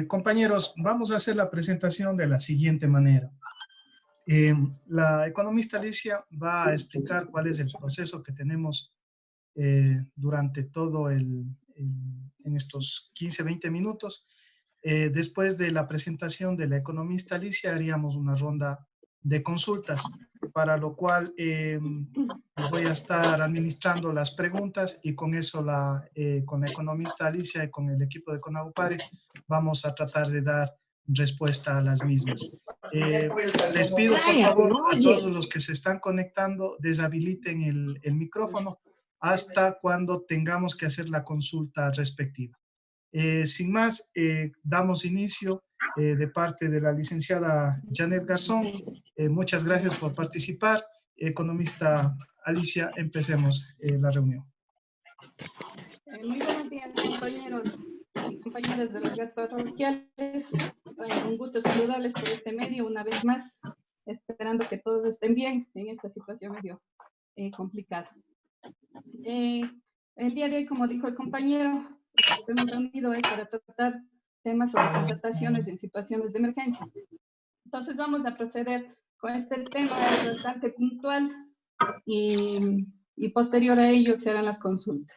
Compañeros, vamos a hacer la presentación de la siguiente manera. La economista Alicia va a explicar cuál es el proceso que tenemos durante todo en estos 15-20 minutos. Después de la presentación de la economista Alicia, haríamos una ronda de consultas, para lo cual voy a estar administrando las preguntas y con eso con la economista Alicia y con el equipo de CONAUPARE vamos a tratar de dar respuesta a las mismas. Les pido por favor a todos los que se están conectando deshabiliten el micrófono hasta cuando tengamos que hacer la consulta respectiva. Sin más, damos inicio de parte de la licenciada Janet Garzón. Muchas gracias por participar. Economista Alicia, empecemos la reunión. Muy buenos días, compañeros y compañeras de las redes parroquiales. Un gusto saludarles por este medio una vez más, esperando que todos estén bien en esta situación medio complicada. El día de hoy, como dijo el compañero, hemos reunido hoy para tratar temas sobre contrataciones en situaciones de emergencia. Entonces vamos a proceder con este tema, es bastante puntual y posterior a ello se harán las consultas.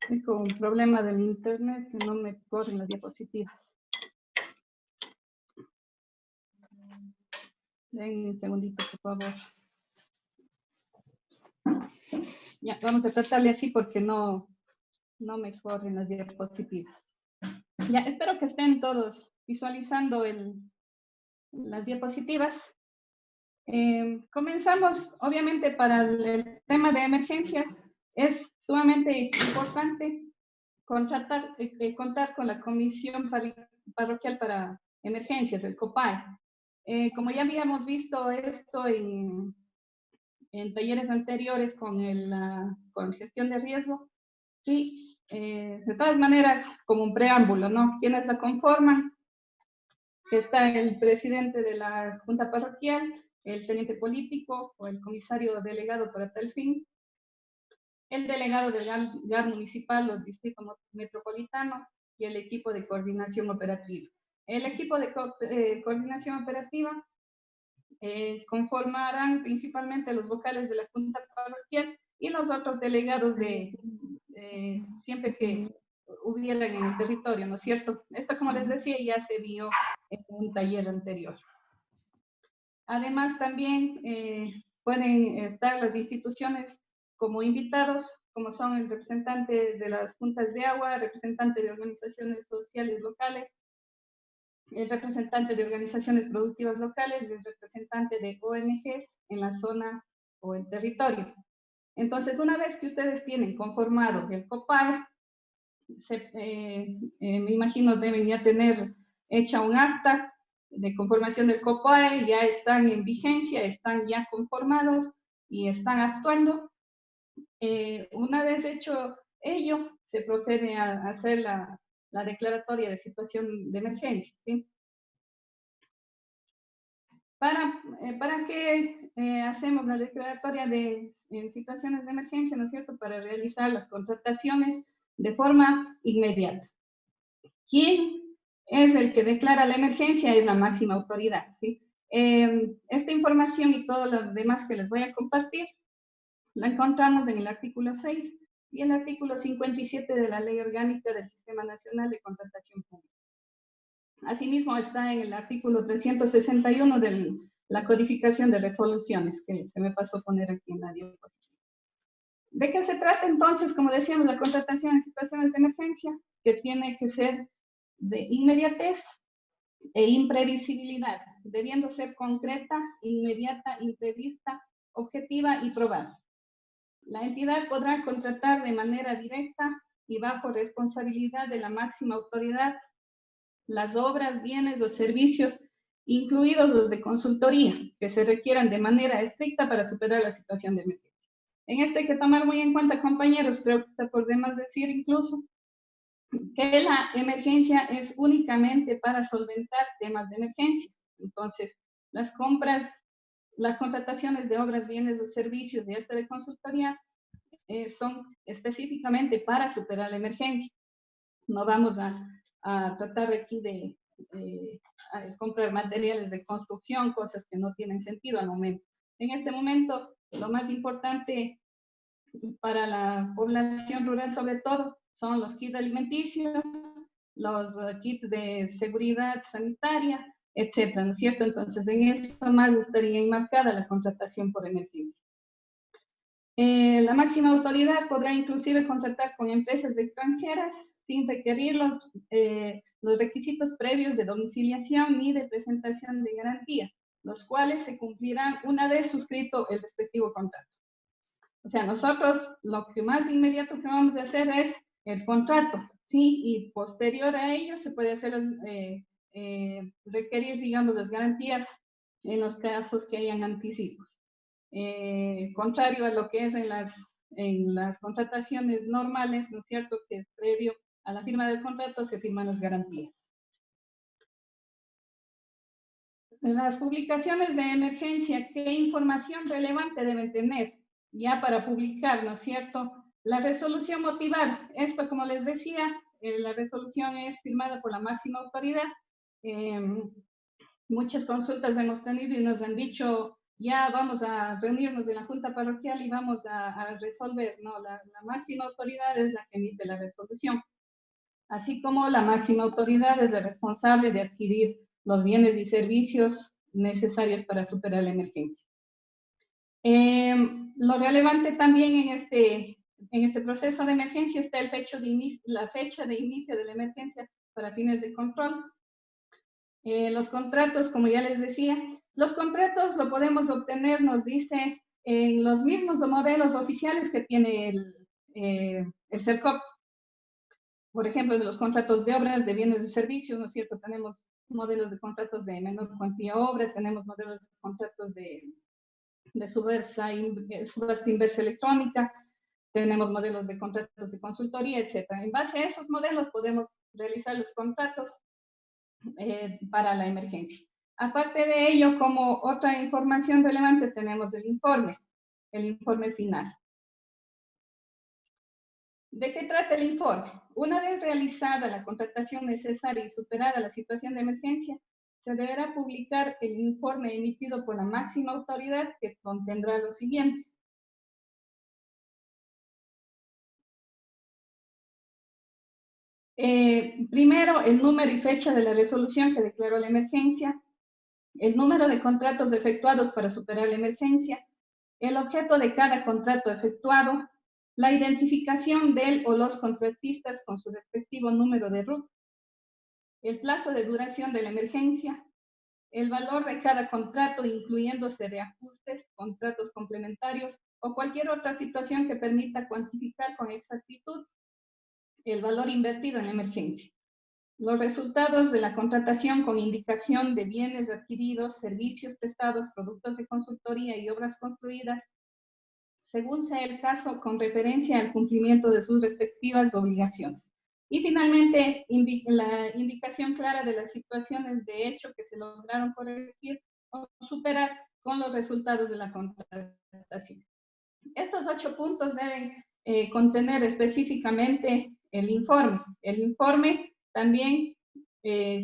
Estoy con un problema del internet que no me corren las diapositivas. Denme un segundito, por favor. Ya, vamos a tratarle así porque no me corren las diapositivas. Ya, espero que estén todos visualizando las diapositivas. Comenzamos, obviamente, para el tema de emergencias. Es sumamente importante contar con la Comisión Parroquial para Emergencias, el COPAE. Como ya habíamos visto esto en talleres anteriores con gestión de riesgo, sí, de todas maneras, como un preámbulo, ¿no? ¿Quiénes la conforman? Está el presidente de la Junta Parroquial, el teniente político o el comisario delegado para tal fin, el delegado del GAR municipal o distrito metropolitano y el equipo de coordinación operativa. El equipo de coordinación operativa conformarán principalmente los vocales de la Junta Parroquial y los otros delegados siempre que hubieran en el territorio, ¿no es cierto? Esto, como les decía, ya se vio en un taller anterior. Además, también pueden estar las instituciones como invitados, como son el representante de las juntas de agua, representante de organizaciones sociales locales, el representante de organizaciones productivas locales, el representante de ONGs en la zona o el territorio. Entonces, una vez que ustedes tienen conformado el COPAE, me imagino deben ya tener hecha un acta de conformación del COPAE, ya están en vigencia, están ya conformados y están actuando. Una vez hecho ello, se procede a hacer la declaratoria de situación de emergencia, ¿sí? ¿Para qué hacemos la declaratoria de situaciones de emergencia, no es cierto? Para realizar las contrataciones de forma inmediata. ¿Quién es el que declara la emergencia? Es la máxima autoridad, ¿sí? Esta información y todo lo demás que les voy a compartir la encontramos en el artículo 6 y el artículo 57 de la Ley Orgánica del Sistema Nacional de Contratación Pública. Asimismo, está en el artículo 361 de la codificación de resoluciones, que se me pasó a poner aquí en la diapositiva. ¿De qué se trata entonces? Como decíamos, la contratación en situaciones de emergencia, que tiene que ser de inmediatez e imprevisibilidad, debiendo ser concreta, inmediata, imprevista, objetiva y probable. La entidad podrá contratar de manera directa y bajo responsabilidad de la máxima autoridad las obras, bienes o servicios, incluidos los de consultoría, que se requieran de manera estricta para superar la situación de emergencia. En esto hay que tomar muy en cuenta, compañeros, creo que está por demás decir incluso, que la emergencia es únicamente para solventar temas de emergencia. Entonces, las compras las contrataciones de obras, bienes o servicios de de consultoría son específicamente para superar la emergencia. No vamos a tratar aquí de comprar materiales de construcción, cosas que no tienen sentido al momento. En este momento, lo más importante para la población rural, sobre todo, son los kits alimenticios, los kits de seguridad sanitaria, etcétera, ¿no es cierto? Entonces, en eso más estaría enmarcada la contratación por emergencia. La máxima autoridad podrá inclusive contratar con empresas extranjeras sin requerir los requisitos previos de domiciliación ni de presentación de garantía, los cuales se cumplirán una vez suscrito el respectivo contrato. O sea, nosotros lo que más inmediato que vamos a hacer es el contrato, ¿sí? Y posterior a ello se puede hacer, requerir, digamos, las garantías en los casos que hayan anticipos. Contrario a lo que es en las contrataciones normales, ¿no es cierto?, que es previo a la firma del contrato se firman las garantías. Las publicaciones de emergencia, ¿qué información relevante deben tener ya para publicar, ¿no es cierto? La resolución motivada, esto como les decía, la resolución es firmada por la máxima autoridad. Muchas consultas hemos tenido y nos han dicho, ya vamos a reunirnos de la Junta Parroquial y vamos a resolver. No, la máxima autoridad es la que emite la resolución, así como la máxima autoridad es la responsable de adquirir los bienes y servicios necesarios para superar la emergencia. Lo relevante también en este proceso de emergencia está la fecha de inicio de la emergencia para fines de control. Los contratos, como ya les decía, los contratos lo podemos obtener, nos dice, en los mismos modelos oficiales que tiene el CERCOP. Por ejemplo, de los contratos de obras, de bienes y servicios, ¿no es cierto? Tenemos modelos de contratos de menor cuantía obra, tenemos modelos de contratos de subasta inversa electrónica, tenemos modelos de contratos de consultoría, etc. En base a esos modelos podemos realizar los contratos para la emergencia. Aparte de ello, como otra información relevante, tenemos el informe final. ¿De qué trata el informe? Una vez realizada la contratación necesaria y superada la situación de emergencia, se deberá publicar el informe emitido por la máxima autoridad que contendrá lo siguiente. Primero, el número y fecha de la resolución que declaró la emergencia, el número de contratos efectuados para superar la emergencia, el objeto de cada contrato efectuado, la identificación del o los contratistas con su respectivo número de RUT, el plazo de duración de la emergencia, el valor de cada contrato, incluyéndose reajustes, contratos complementarios o cualquier otra situación que permita cuantificar con exactitud el valor invertido en la emergencia. Los resultados de la contratación con indicación de bienes adquiridos, servicios prestados, productos de consultoría y obras construidas, según sea el caso, con referencia al cumplimiento de sus respectivas obligaciones. Y finalmente, la indicación clara de las situaciones de hecho que se lograron corregir o superar con los resultados de la contratación. Estos 8 puntos deben contener específicamente el informe. El informe también,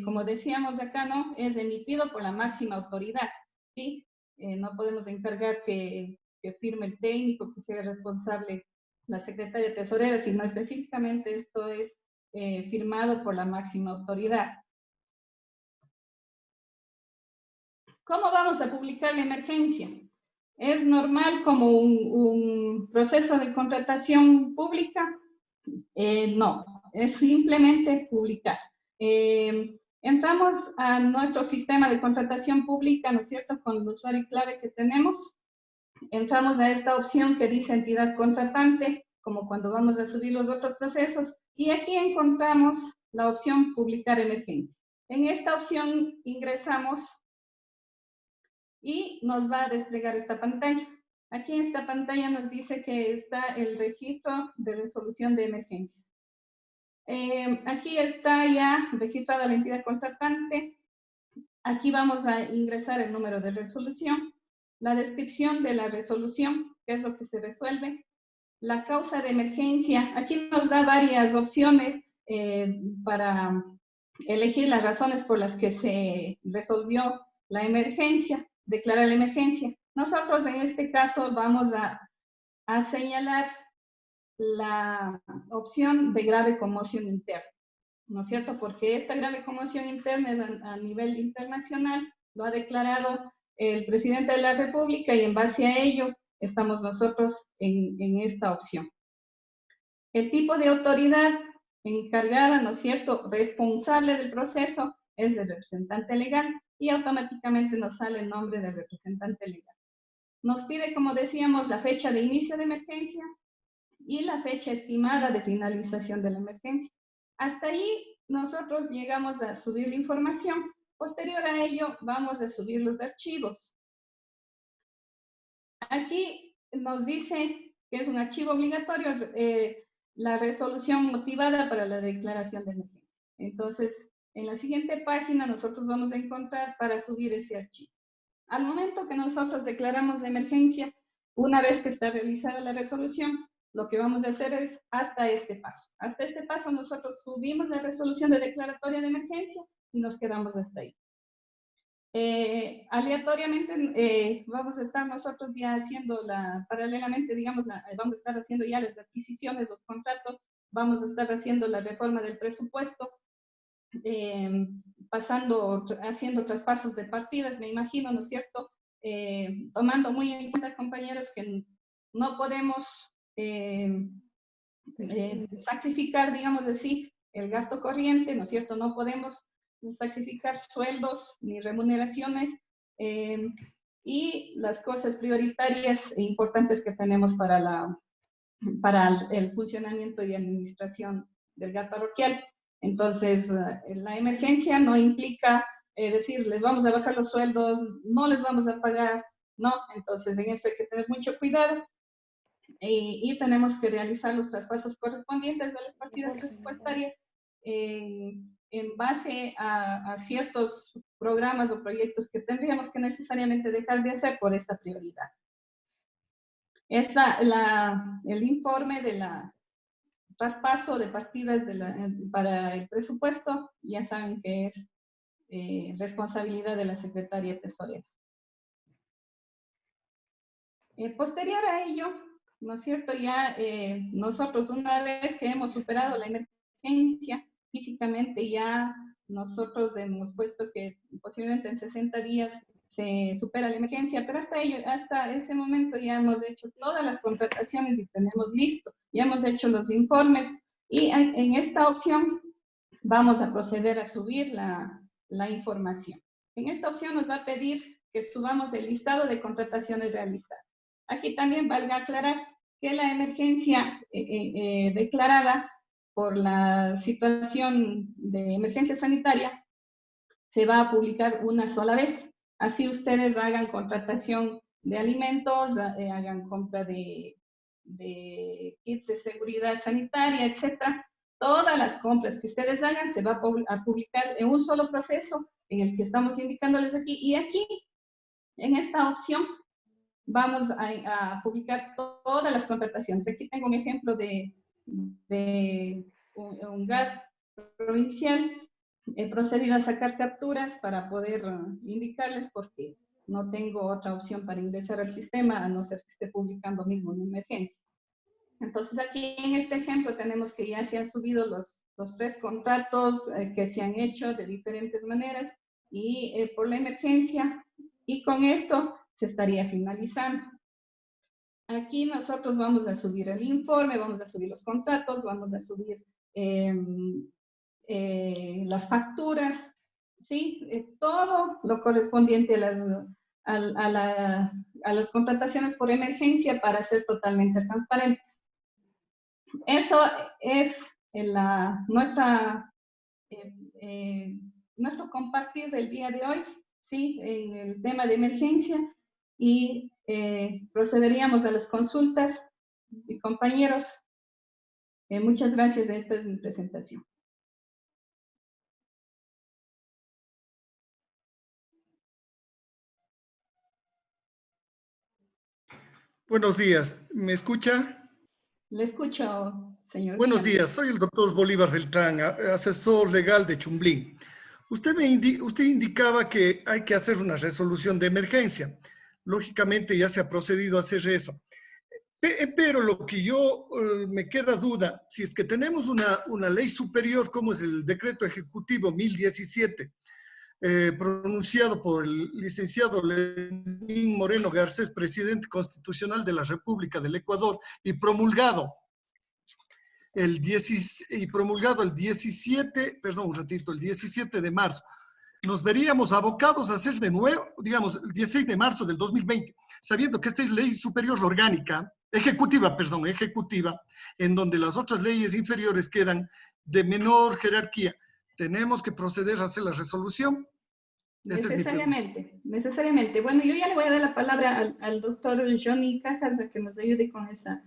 como decíamos acá, ¿no?, es emitido por la máxima autoridad, ¿sí? No podemos encargar que firme el técnico, que sea responsable la secretaria tesorera, sino específicamente esto es firmado por la máxima autoridad. ¿Cómo vamos a publicar la emergencia? ¿Es normal como un proceso de contratación pública? No, es simplemente publicar. Entramos a nuestro sistema de contratación pública, ¿no es cierto?, con el usuario y clave que tenemos. Entramos a esta opción que dice entidad contratante, como cuando vamos a subir los otros procesos, y aquí encontramos la opción publicar emergencia. En esta opción ingresamos y nos va a desplegar esta pantalla. Aquí en esta pantalla nos dice que está el registro de resolución de emergencia. Aquí está ya registrada la entidad contratante. Aquí vamos a ingresar el número de resolución. la descripción de la resolución, qué es lo que se resuelve, la causa de emergencia. Aquí nos da varias opciones para elegir las razones por las que se resolvió la emergencia, declarar la emergencia. Nosotros en este caso vamos a señalar la opción de grave conmoción interna, ¿no es cierto? Porque esta grave conmoción interna es a nivel internacional, lo ha declarado el presidente de la República y en base a ello estamos nosotros en esta opción. El tipo de autoridad encargada, ¿no es cierto?, responsable del proceso es el representante legal y automáticamente nos sale el nombre del representante legal. Nos pide, como decíamos, la fecha de inicio de emergencia y la fecha estimada de finalización de la emergencia. Hasta ahí nosotros llegamos a subir la información. Posterior a ello, vamos a subir los archivos. Aquí nos dice que es un archivo obligatorio la resolución motivada para la declaración de emergencia. Entonces, en la siguiente página nosotros vamos a encontrar para subir ese archivo. Al momento que nosotros declaramos la emergencia, una vez que está realizada la resolución, lo que vamos a hacer es hasta este paso. Hasta este paso nosotros subimos la resolución de declaratoria de emergencia y nos quedamos hasta ahí. Aleatoriamente vamos a estar nosotros ya haciendo paralelamente, digamos, vamos a estar haciendo ya las adquisiciones, los contratos, vamos a estar haciendo la reforma del presupuesto, haciendo traspasos de partidas, me imagino, ¿no es cierto? Tomando muy en cuenta, compañeros, que no podemos sacrificar, digamos así, el gasto corriente, ¿no es cierto? No podemos sacrificar sueldos ni remuneraciones y las cosas prioritarias e importantes que tenemos para el funcionamiento y administración del GAT parroquial. Entonces, la emergencia no implica decir, les vamos a bajar los sueldos, no les vamos a pagar, no. Entonces, en esto hay que tener mucho cuidado y tenemos que realizar los traspasos correspondientes de las partidas presupuestarias en base a ciertos programas o proyectos que tendríamos que necesariamente dejar de hacer por esta prioridad. El informe de la traspaso de partidas para el presupuesto, ya saben que es responsabilidad de la Secretaría Tesorera. Posterior a ello, ¿no es cierto? Ya nosotros, una vez que hemos superado la emergencia, físicamente ya nosotros hemos puesto que posiblemente en 60 días se supera la emergencia, pero hasta ese momento ya hemos hecho todas las contrataciones y tenemos listo, ya hemos hecho los informes y en esta opción vamos a proceder a subir la información. En esta opción nos va a pedir que subamos el listado de contrataciones realizadas. Aquí también valga aclarar que la emergencia declarada por la situación de emergencia sanitaria se va a publicar una sola vez. Así ustedes hagan contratación de alimentos, hagan compra de kits de seguridad sanitaria, etcétera. Todas las compras que ustedes hagan se va a publicar en un solo proceso en el que estamos indicándoles aquí. Y aquí, en esta opción, vamos a publicar todas las contrataciones. Aquí tengo un ejemplo de un GAT provincial. He procedido a sacar capturas para poder indicarles porque no tengo otra opción para ingresar al sistema a no ser que esté publicando mismo en emergencia. Entonces aquí en este ejemplo tenemos que ya se han subido los 3 contratos que se han hecho de diferentes maneras y por la emergencia, y con esto se estaría finalizando. Aquí nosotros vamos a subir el informe, vamos a subir los contratos, vamos a subir las facturas, ¿sí? Todo lo correspondiente a las contrataciones por emergencia para ser totalmente transparente. Eso es nuestro compartir del día de hoy, ¿sí? En el tema de emergencia, y procederíamos a las consultas. Y compañeros, muchas gracias. Esta es mi presentación. Buenos días, ¿me escucha? Le escucho, señor. Buenos días, soy el doctor Bolívar Beltrán, asesor legal de Chumblín. Usted indicaba que hay que hacer una resolución de emergencia. Lógicamente ya se ha procedido a hacer eso. Pero lo que yo me queda duda, si es que tenemos una ley superior como es el decreto ejecutivo 1017, pronunciado por el licenciado Lenín Moreno Garcés, presidente constitucional de la República del Ecuador, y promulgado el 17, perdón, un ratito, el 17 de marzo. Nos veríamos abocados a hacer de nuevo, digamos, el 16 de marzo del 2020, sabiendo que esta es ley superior orgánica, ejecutiva, en donde las otras leyes inferiores quedan de menor jerarquía. Tenemos que proceder a hacer la resolución. Necesariamente, necesariamente. Bueno, yo ya le voy a dar la palabra al doctor Johnny Cajas a que nos ayude con esa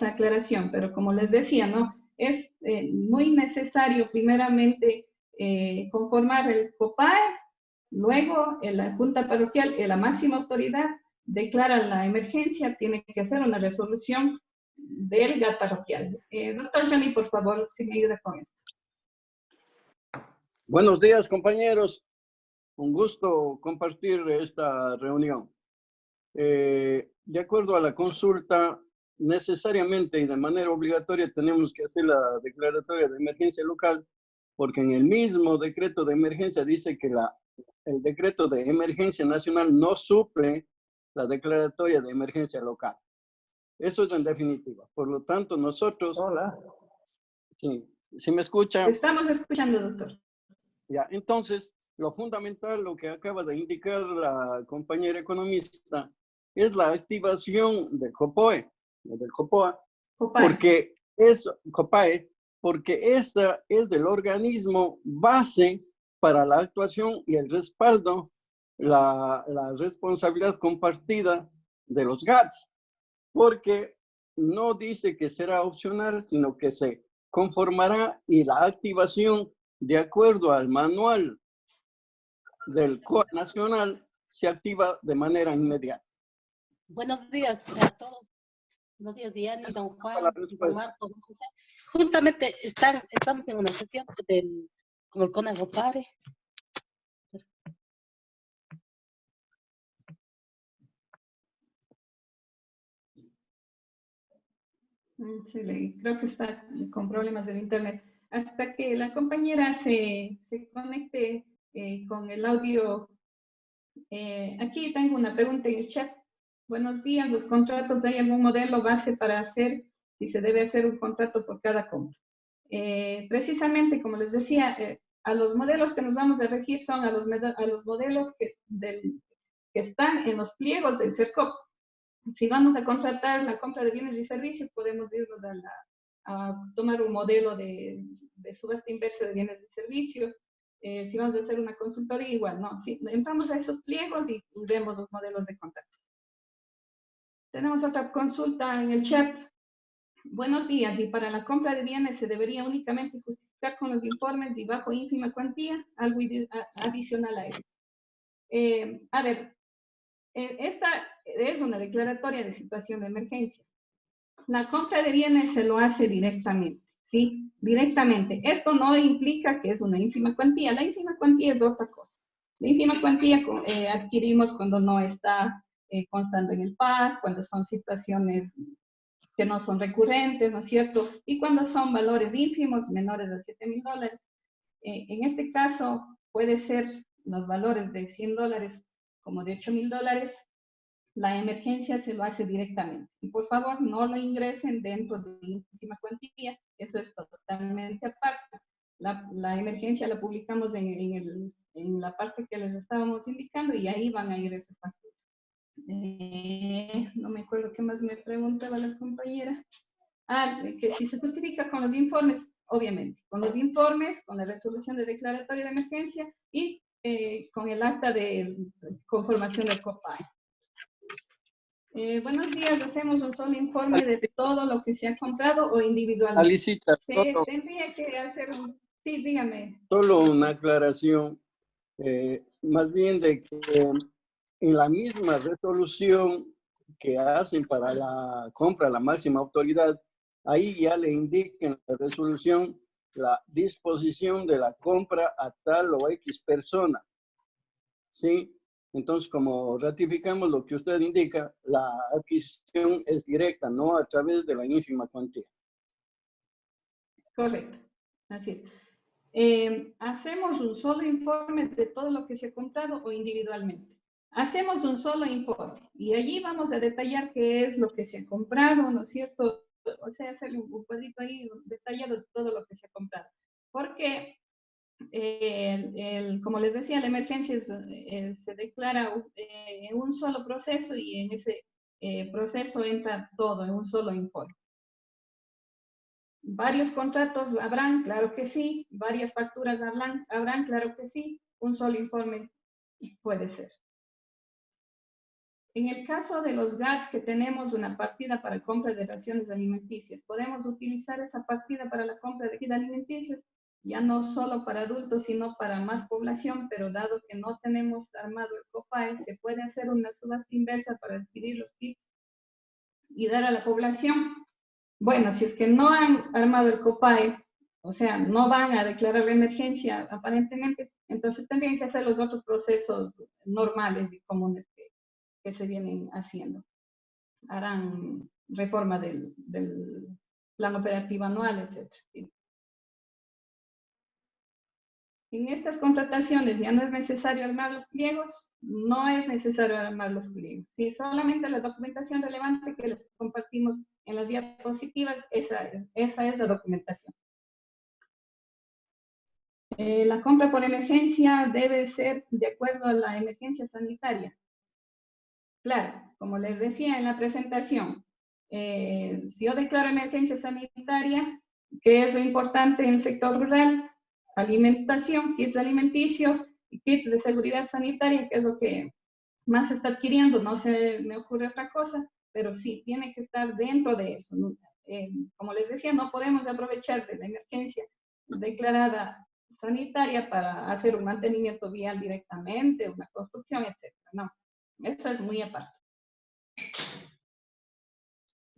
aclaración, pero como les decía, ¿no? Es muy necesario primeramente conformar el COPAE, luego la Junta Parroquial, la máxima autoridad, declara la emergencia, tiene que hacer una resolución del GAT parroquial. Doctor Johnny, por favor, si me ayuda con esto. Buenos días, compañeros. Un gusto compartir esta reunión. De acuerdo a la consulta, necesariamente y de manera obligatoria tenemos que hacer la declaratoria de emergencia local, porque en el mismo decreto de emergencia dice que el decreto de emergencia nacional no suple la declaratoria de emergencia local. Eso es en definitiva. Por lo tanto, nosotros... Hola. Sí, ¿sí me escucha? Estamos escuchando, doctor. Ya, entonces, lo fundamental, lo que acaba de indicar la compañera economista, es la activación del COPOE, del COPOA, porque esa es el organismo base para la actuación y el respaldo, la responsabilidad compartida de los GATS, porque no dice que será opcional, sino que se conformará y la activación de acuerdo al manual del COE nacional se activa de manera inmediata. Buenos días a todos. Buenos días, Diana, don Juan, don Marco, don José. Justamente estamos en una sesión con el CONE Agopare. Sí, creo que está con problemas del internet. Hasta que la compañera se conecte con el audio. Aquí tengo una pregunta en el chat. Buenos días, ¿los contratos hay algún modelo base para hacer si se debe hacer un contrato por cada compra? Precisamente, como les decía, a los modelos que nos vamos a regir son a los modelos que están en los pliegos del CERCOP. Si vamos a contratar la compra de bienes y servicios, podemos irnos a tomar un modelo de subasta inversa de bienes y servicios. Si vamos a hacer una consultoría, igual, ¿no? Si entramos a esos pliegos y vemos los modelos de contrato. Tenemos otra consulta en el chat. Buenos días, y para la compra de bienes se debería únicamente justificar con los informes y bajo ínfima cuantía, algo adicional a eso. A ver, esta es una declaratoria de situación de emergencia. La compra de bienes se lo hace directamente, ¿sí? Directamente. Esto no implica que es una ínfima cuantía. La ínfima cuantía es otra cosa. La ínfima cuantía adquirimos cuando no está constando en el PAC, cuando son situaciones que no son recurrentes, ¿no es cierto? Y cuando son valores ínfimos, menores de $7,000. En este caso, puede ser los valores de $100 como de $8,000, la emergencia se lo hace directamente. Y por favor, no lo ingresen dentro de la ínfima cuantía, eso es totalmente aparte. La emergencia la publicamos en la parte que les estábamos indicando y ahí van a ir esas facturas. No me acuerdo qué más me preguntaba la compañera. Que si se justifica con los informes, obviamente, con los informes, con la resolución de declaratoria de emergencia y con el acta de conformación del COPAE. Buenos días, hacemos un solo informe de todo lo que se ha comprado o individualmente. Alicita, tendría que hacer un... Sí, dígame. Solo una aclaración, más bien de que en la misma resolución que hacen para la compra la máxima autoridad, ahí ya le indiquen la resolución la disposición de la compra a tal o X persona. ¿Sí? Entonces, como ratificamos lo que usted indica, la adquisición es directa, no a través de la ínfima cuantía. Correcto, así es. ¿Hacemos un solo informe de todo lo que se ha comprado o individualmente? Hacemos un solo informe y allí vamos a detallar qué es lo que se ha comprado, ¿no es cierto? O sea, hacerle un cuadrito ahí detallado de todo lo que se ha comprado. Porque, como les decía, la emergencia se declara en un solo proceso y en ese proceso entra todo en un solo informe. ¿Varios contratos habrán? Claro que sí. ¿Varias facturas habrán? Claro que sí. Un solo informe puede ser. En el caso de los GATS, que tenemos una partida para compra de raciones alimenticias, podemos utilizar esa partida para la compra de kits alimenticios, ya no solo para adultos, sino para más población, pero dado que no tenemos armado el COPAE, se puede hacer una subasta inversa para adquirir los kits y dar a la población. Bueno, si es que no han armado el COPAE, o sea, no van a declarar la emergencia aparentemente, entonces tendrían que hacer los otros procesos normales y comunes que se vienen haciendo. Harán reforma del plan operativo anual, etc. En estas contrataciones ya no es necesario armar los pliegos, no es necesario armar los pliegos. Sí, solamente la documentación relevante que les compartimos en las diapositivas, esa es la documentación. La compra por emergencia debe ser de acuerdo a la emergencia sanitaria. Claro, como les decía en la presentación, si yo declaro emergencia sanitaria, ¿qué es lo importante en el sector rural? Alimentación, kits alimenticios y kits de seguridad sanitaria, que es lo que más se está adquiriendo. No se me ocurre otra cosa, pero sí, tiene que estar dentro de eso. Como les decía, no podemos aprovechar de la emergencia declarada sanitaria para hacer un mantenimiento vial directamente, una construcción, etc. No, eso es muy aparte.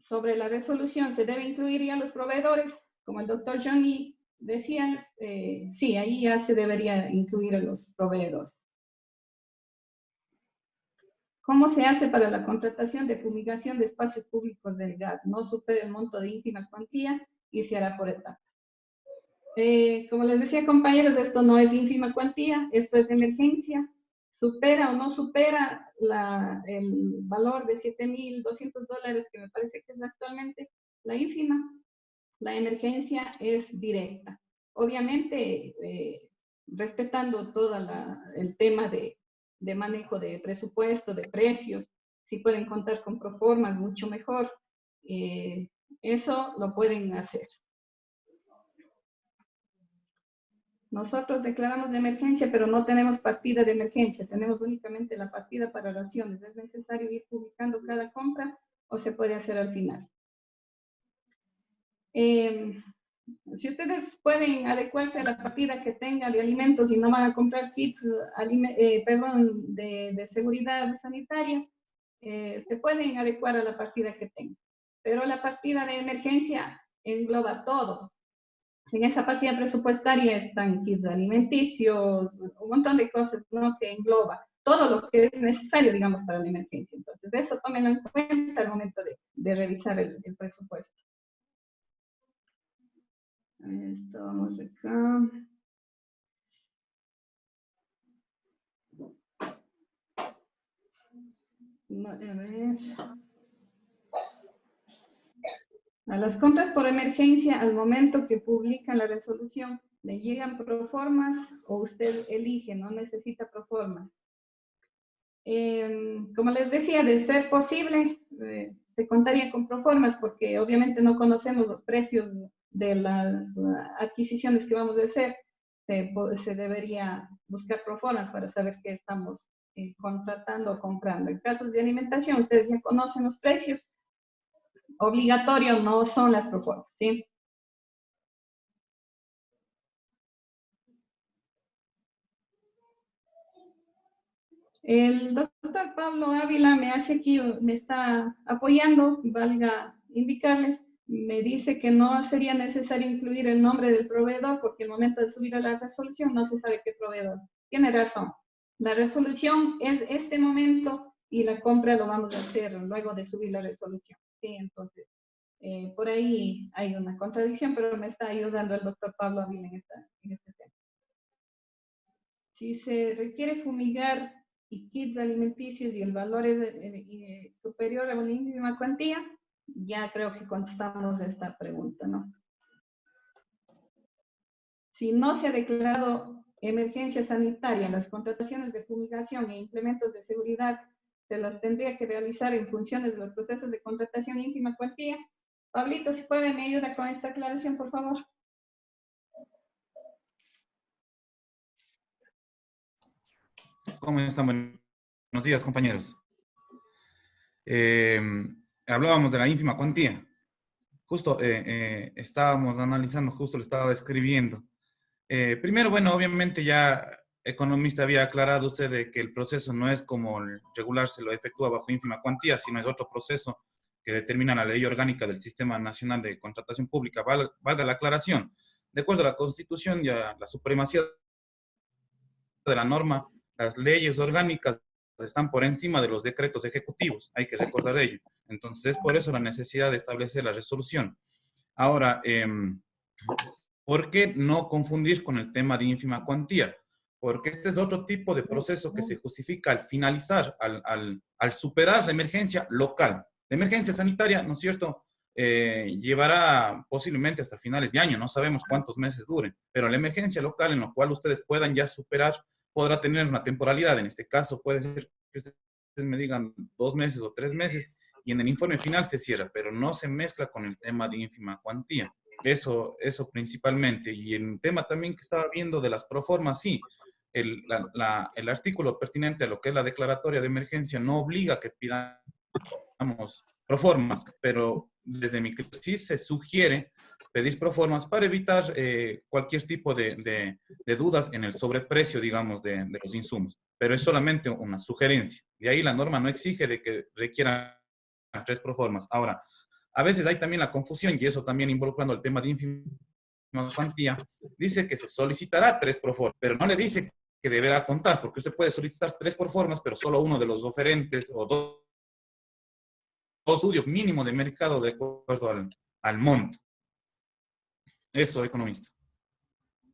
Sobre la resolución, ¿se debe incluir ya los proveedores? Como el doctor Johnny decía, sí, ahí ya se debería incluir a los proveedores. ¿Cómo se hace para la contratación de fumigación de espacios públicos del GAT? No supera el monto de ínfima cuantía y se hará por etapas. Como les decía, compañeros, esto no es ínfima cuantía, esto es de emergencia. ¿Supera o no supera el valor de $7,200 que me parece que es actualmente la ínfima? La emergencia es directa. Obviamente, respetando todo el tema de manejo de presupuesto, de precios, si pueden contar con proformas, mucho mejor. Eso lo pueden hacer. Nosotros declaramos de emergencia, pero no tenemos partida de emergencia, tenemos únicamente la partida para raciones. ¿Es necesario ir publicando cada compra o se puede hacer al final? Si ustedes pueden adecuarse a la partida que tenga de alimentos y no van a comprar kits de seguridad sanitaria, se pueden adecuar a la partida que tengan. Pero la partida de emergencia engloba todo. En esa partida presupuestaria están kits alimenticios, un montón de cosas, ¿no?, que engloba todo lo que es necesario, digamos, para la emergencia. Entonces, eso tómenlo en cuenta al momento de revisar el presupuesto. Estamos acá. A ver. A las compras por emergencia, al momento que publican la resolución, ¿le llegan proformas o usted elige, no necesita proformas? Como les decía, de ser posible, se contaría con proformas porque obviamente no conocemos los precios de las adquisiciones que vamos a hacer. Se debería buscar proformas para saber qué estamos contratando o comprando. En casos de alimentación, ustedes ya conocen los precios. Obligatorio no son las proformas, ¿sí? El doctor Pablo Ávila me hace aquí, me está apoyando, valga indicarles, me dice que no sería necesario incluir el nombre del proveedor porque al momento de subir a la resolución no se sabe qué proveedor. Tiene razón. La resolución es este momento y la compra lo vamos a hacer luego de subir la resolución. Sí, entonces, por ahí hay una contradicción, pero me está ayudando el doctor Pablo Ávila en este tema. Si se requiere fumigar y kits alimenticios y el valor es superior a una ínfima cuantía, ya creo que contestamos esta pregunta, ¿no? Si no se ha declarado emergencia sanitaria, las contrataciones de fumigación e implementos de seguridad se las tendría que realizar en funciones de los procesos de contratación ínfima cuantía. Pablito, si puede, me ayuda con esta aclaración, por favor. ¿Cómo están? Buenos días, compañeros. Hablábamos de la ínfima cuantía. Justo estábamos analizando, justo lo estaba escribiendo. Primero, bueno, obviamente ya economista había aclarado usted de que el proceso no es como el regular se lo efectúa bajo ínfima cuantía, sino es otro proceso que determina la ley orgánica del Sistema Nacional de Contratación Pública. Valga la aclaración. De acuerdo a la Constitución y a la supremacía de la norma, las leyes orgánicas están por encima de los decretos ejecutivos, hay que recordar ello. Entonces, por eso la necesidad de establecer la resolución. Ahora, ¿por qué no confundir con el tema de ínfima cuantía? Porque este es otro tipo de proceso que se justifica al finalizar, al superar la emergencia local. La emergencia sanitaria, ¿no es cierto?, llevará posiblemente hasta finales de año, no sabemos cuántos meses duren, pero la emergencia local en la cual ustedes puedan ya superar podrá tener una temporalidad. En este caso puede ser que ustedes me digan 2 meses o 3 meses y en el informe final se cierra, pero no se mezcla con el tema de ínfima cuantía. Eso principalmente. Y el tema también que estaba viendo de las proformas, sí, el artículo pertinente a lo que es la declaratoria de emergencia no obliga a que pidamos proformas, pero desde mi criterio sí se sugiere pedir proformas para evitar cualquier tipo de dudas en el sobreprecio, digamos, de los insumos. Pero es solamente una sugerencia. De ahí la norma no exige de que requieran 3 proformas. Ahora, a veces hay también la confusión, y eso también involucrando el tema de ínfima cuantía, dice que se solicitará 3 proformas, pero no le dice que deberá contar, porque usted puede solicitar 3 proformas, pero solo uno de los oferentes o dos estudios mínimo de mercado de acuerdo al monto. Eso, economista.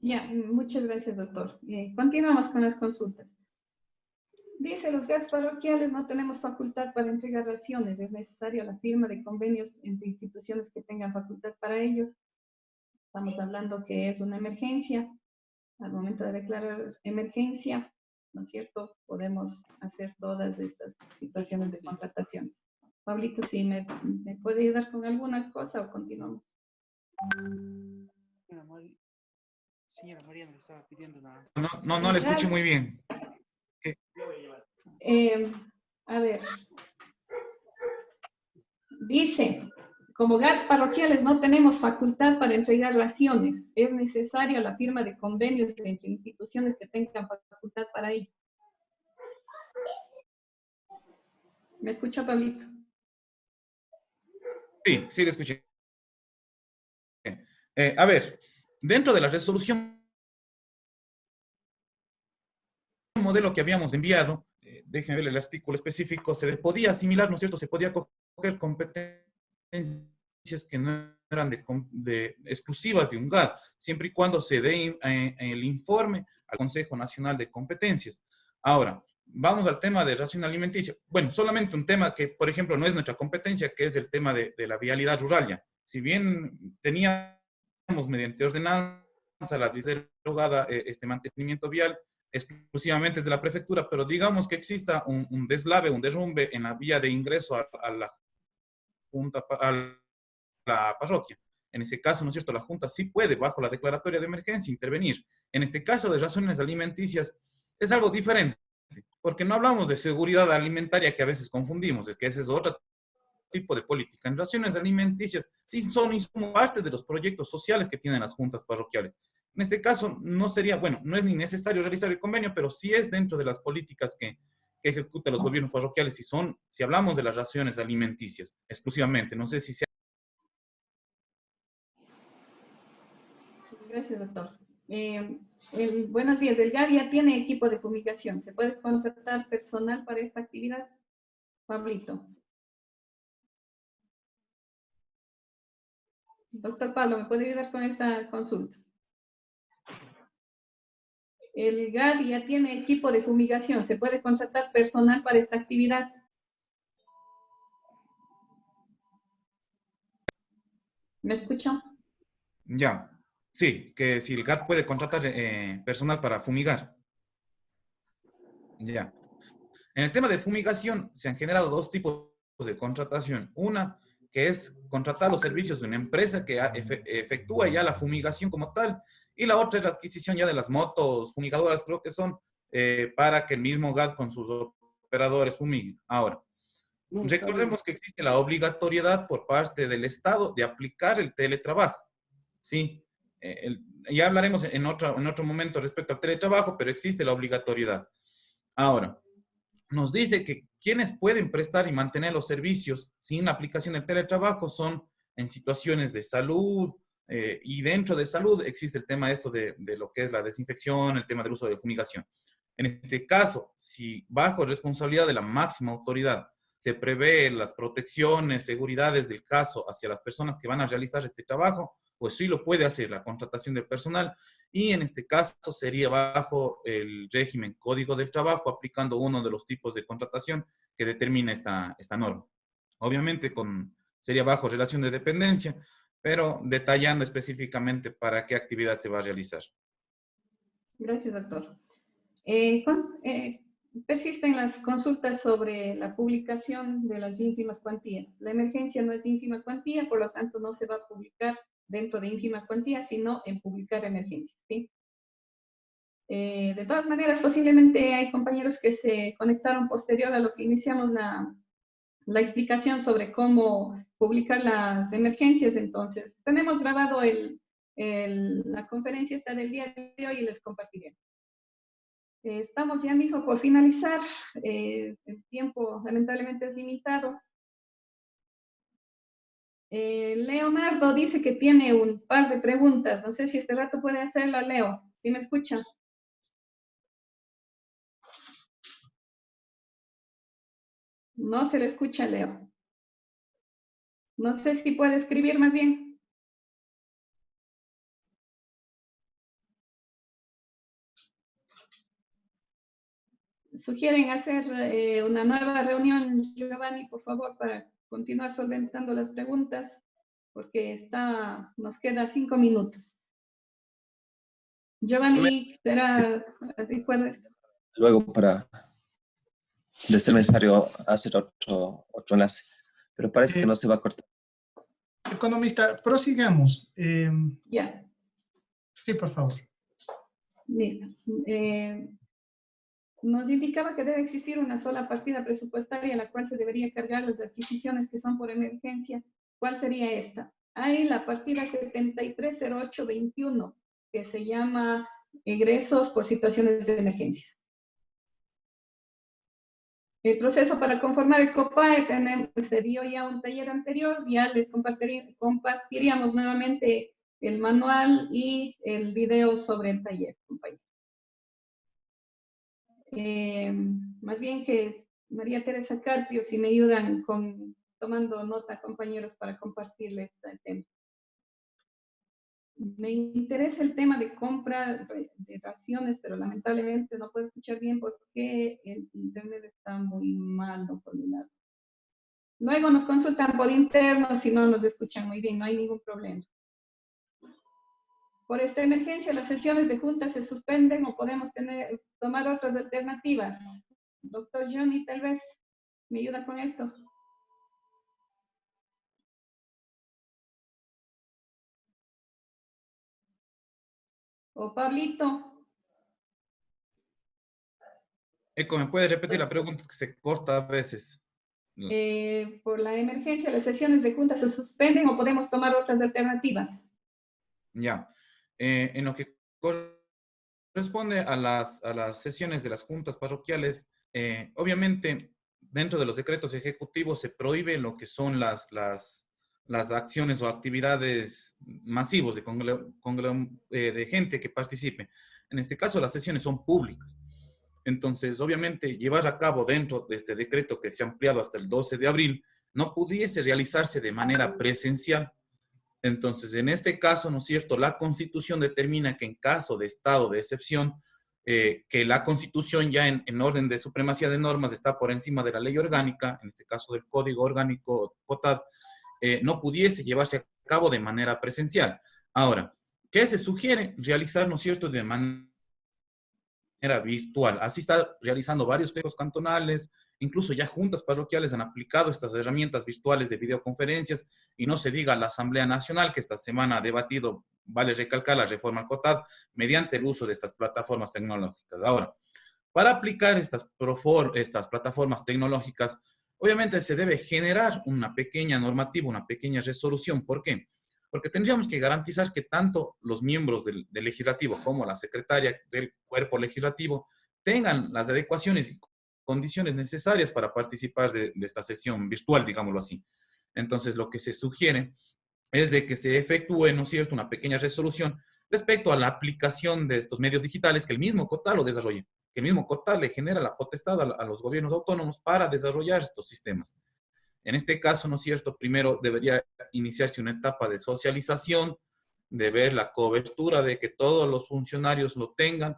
Ya, muchas gracias, doctor. Continuamos con las consultas. Dice, los GATS parroquiales no tenemos facultad para entregar raciones. Es necesaria la firma de convenios entre instituciones que tengan facultad para ellos. Estamos hablando que es una emergencia. Al momento de declarar emergencia, ¿no es cierto?, podemos hacer todas estas situaciones de contratación. Pablito, ¿sí me puede ayudar con alguna cosa o continuamos? Señora Mariana, me estaba pidiendo una... No le escuché muy bien. A ver. Dice, como GATS parroquiales no tenemos facultad para entregar raciones. Es necesaria la firma de convenios entre instituciones que tengan facultad para ello. ¿Me escucha, Pablito? Sí, le escuché. A ver, dentro de la resolución modelo que habíamos enviado, déjenme ver el artículo específico, se podía asimilar, ¿no es cierto?, se podía coger competencias que no eran exclusivas de un GAT, siempre y cuando se dé el informe al Consejo Nacional de Competencias. Ahora, vamos al tema de ración alimenticia. Bueno, solamente un tema que, por ejemplo, no es nuestra competencia, que es el tema de la vialidad rural ya. Si bien teníamos mediante ordenanza la derogada este mantenimiento vial, exclusivamente desde la prefectura, pero digamos que exista un deslave, un derrumbe en la vía de ingreso a la junta, a la parroquia. En ese caso, ¿no es cierto?, la Junta sí puede, bajo la declaratoria de emergencia, intervenir. En este caso de raciones alimenticias, es algo diferente, porque no hablamos de seguridad alimentaria, que a veces confundimos, es que ese es otro tipo de política. En raciones alimenticias sí son parte de los proyectos sociales que tienen las juntas parroquiales. En este caso no sería, bueno, no es ni necesario realizar el convenio, pero sí es dentro de las políticas que ejecutan los gobiernos parroquiales si hablamos de las raciones alimenticias exclusivamente. No sé si sea... Gracias, doctor. Buenos días. El GAR ya tiene equipo de fumigación. ¿Se puede contratar personal para esta actividad? Pablito. Doctor Pablo, ¿me puede ayudar con esta consulta? El GAR ya tiene equipo de fumigación. ¿Se puede contratar personal para esta actividad? ¿Me escuchó? Ya, sí, que si el GAT puede contratar personal para fumigar. Ya. En el tema de fumigación se han generado dos tipos de contratación. Una, que es contratar los servicios de una empresa que efectúa ya la fumigación como tal. Y la otra es la adquisición ya de las motos fumigadoras, creo que son, para que el mismo GAT con sus operadores fumiguen. Ahora, recordemos que existe la obligatoriedad por parte del Estado de aplicar el teletrabajo. Sí, ya hablaremos en otro momento respecto al teletrabajo, pero existe la obligatoriedad. Ahora, nos dice que quienes pueden prestar y mantener los servicios sin la aplicación del teletrabajo son en situaciones de salud, y dentro de salud existe el tema de lo que es la desinfección, el tema del uso de fumigación. En este caso, si bajo responsabilidad de la máxima autoridad se prevé las protecciones, seguridades del caso hacia las personas que van a realizar este trabajo, pues sí lo puede hacer la contratación del personal, y en este caso sería bajo el régimen Código del Trabajo, aplicando uno de los tipos de contratación que determina esta norma. Obviamente sería bajo relación de dependencia, pero detallando específicamente para qué actividad se va a realizar. Gracias, doctor. Persisten las consultas sobre la publicación de las ínfimas cuantías. La emergencia no es ínfima cuantía, por lo tanto no se va a publicar dentro de ínfima cuantía, sino en publicar emergencia, ¿sí? De todas maneras, posiblemente hay compañeros que se conectaron posterior a lo que iniciamos la explicación sobre cómo publicar las emergencias. Entonces, tenemos grabado la conferencia esta del día de hoy y les compartiré. Estamos ya, mijo, por finalizar. El tiempo lamentablemente es limitado. Leonardo dice que tiene un par de preguntas. No sé si este rato puede hacerla, Leo. ¿Sí me escuchan? No se le escucha, Leo. No sé si puede escribir más bien. Sugieren hacer una nueva reunión, Giovanni, por favor, para continuar solventando las preguntas, porque nos queda 5 minutos. Giovanni, será así, puedes. Luego de ser necesario hacer otro enlace, pero parece que no se va a cortar. Economista, prosigamos. Ya. Sí, por favor. Listo. Nos indicaba que debe existir una sola partida presupuestaria a la cual se debería cargar las adquisiciones que son por emergencia. ¿Cuál sería esta? Hay la partida 730821, que se llama egresos por situaciones de emergencia. El proceso para conformar el COPAE se dio ya un taller anterior, ya les compartiríamos nuevamente el manual y el video sobre el taller, compañeros. Más bien que María Teresa Carpio, si me ayudan tomando nota, compañeros, para compartirles este tema. Me interesa el tema de compra de raciones, pero lamentablemente no puedo escuchar bien porque el internet está muy mal formulado. Luego nos consultan por interno si no nos escuchan muy bien, no hay ningún problema. Por esta emergencia, las sesiones de junta se suspenden o podemos tomar otras alternativas. Doctor Johnny, tal vez me ayuda con esto. O Pablito. Eco, ¿me puedes repetir la pregunta? Es que se corta a veces. Por la emergencia, las sesiones de junta se suspenden o podemos tomar otras alternativas. Ya. En lo que corre corresponde a las sesiones de las juntas parroquiales, obviamente, dentro de los decretos ejecutivos se prohíbe lo que son las acciones o actividades masivos de gente que participe. En este caso, las sesiones son públicas. Entonces, obviamente, llevar a cabo dentro de este decreto que se ha ampliado hasta el 12 de abril, no pudiese realizarse de manera presencial. Entonces, en este caso, ¿no es cierto?, la Constitución determina que en caso de estado de excepción, que la Constitución ya en orden de supremacía de normas está por encima de la ley orgánica, en este caso del Código Orgánico COTAD, no pudiese llevarse a cabo de manera presencial. Ahora, ¿qué se sugiere? Realizar, ¿no es cierto?, de manera virtual. Así está realizando varios consejos cantonales, incluso ya juntas parroquiales han aplicado estas herramientas virtuales de videoconferencias, y no se diga la Asamblea Nacional, que esta semana ha debatido, vale recalcar, la reforma al COTAD mediante el uso de estas plataformas tecnológicas. Ahora, para aplicar estas plataformas tecnológicas, obviamente se debe generar una pequeña normativa, una pequeña resolución. ¿Por qué? Porque tendríamos que garantizar que tanto los miembros del legislativo como la secretaria del cuerpo legislativo tengan las adecuaciones y condiciones necesarias para participar de esta sesión virtual, digámoslo así. Entonces, lo que se sugiere es de que se efectúe, ¿no es cierto?, una pequeña resolución respecto a la aplicación de estos medios digitales, que el mismo COTAD lo desarrolle, que el mismo COTAD le genera la potestad a los gobiernos autónomos para desarrollar estos sistemas. En este caso, ¿no es cierto?, primero debería iniciarse una etapa de socialización, de ver la cobertura, de que todos los funcionarios lo tengan,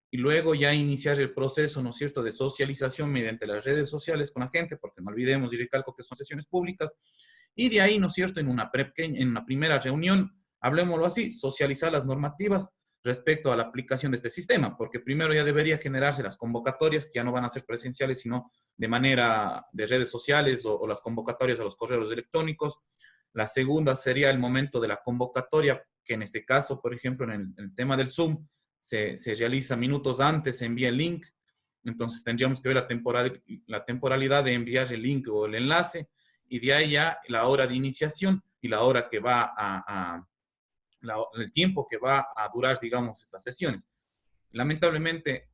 y luego ya iniciar el proceso, ¿no es cierto?, de socialización mediante las redes sociales con la gente, porque no olvidemos y recalco que son sesiones públicas, y de ahí, ¿no es cierto?, en una primera reunión, hablemoslo así, socializar las normativas respecto a la aplicación de este sistema, porque primero ya debería generarse las convocatorias, que ya no van a ser presenciales, sino de manera de redes sociales o las convocatorias a los correos electrónicos. La segunda sería el momento de la convocatoria, que en este caso, por ejemplo, en el tema del Zoom, se realiza minutos antes, se envía el link. Entonces tendríamos que ver la temporalidad de enviar el link o el enlace, y de ahí ya la hora de iniciación y la hora que va el tiempo que va a durar, digamos, estas sesiones. Lamentablemente,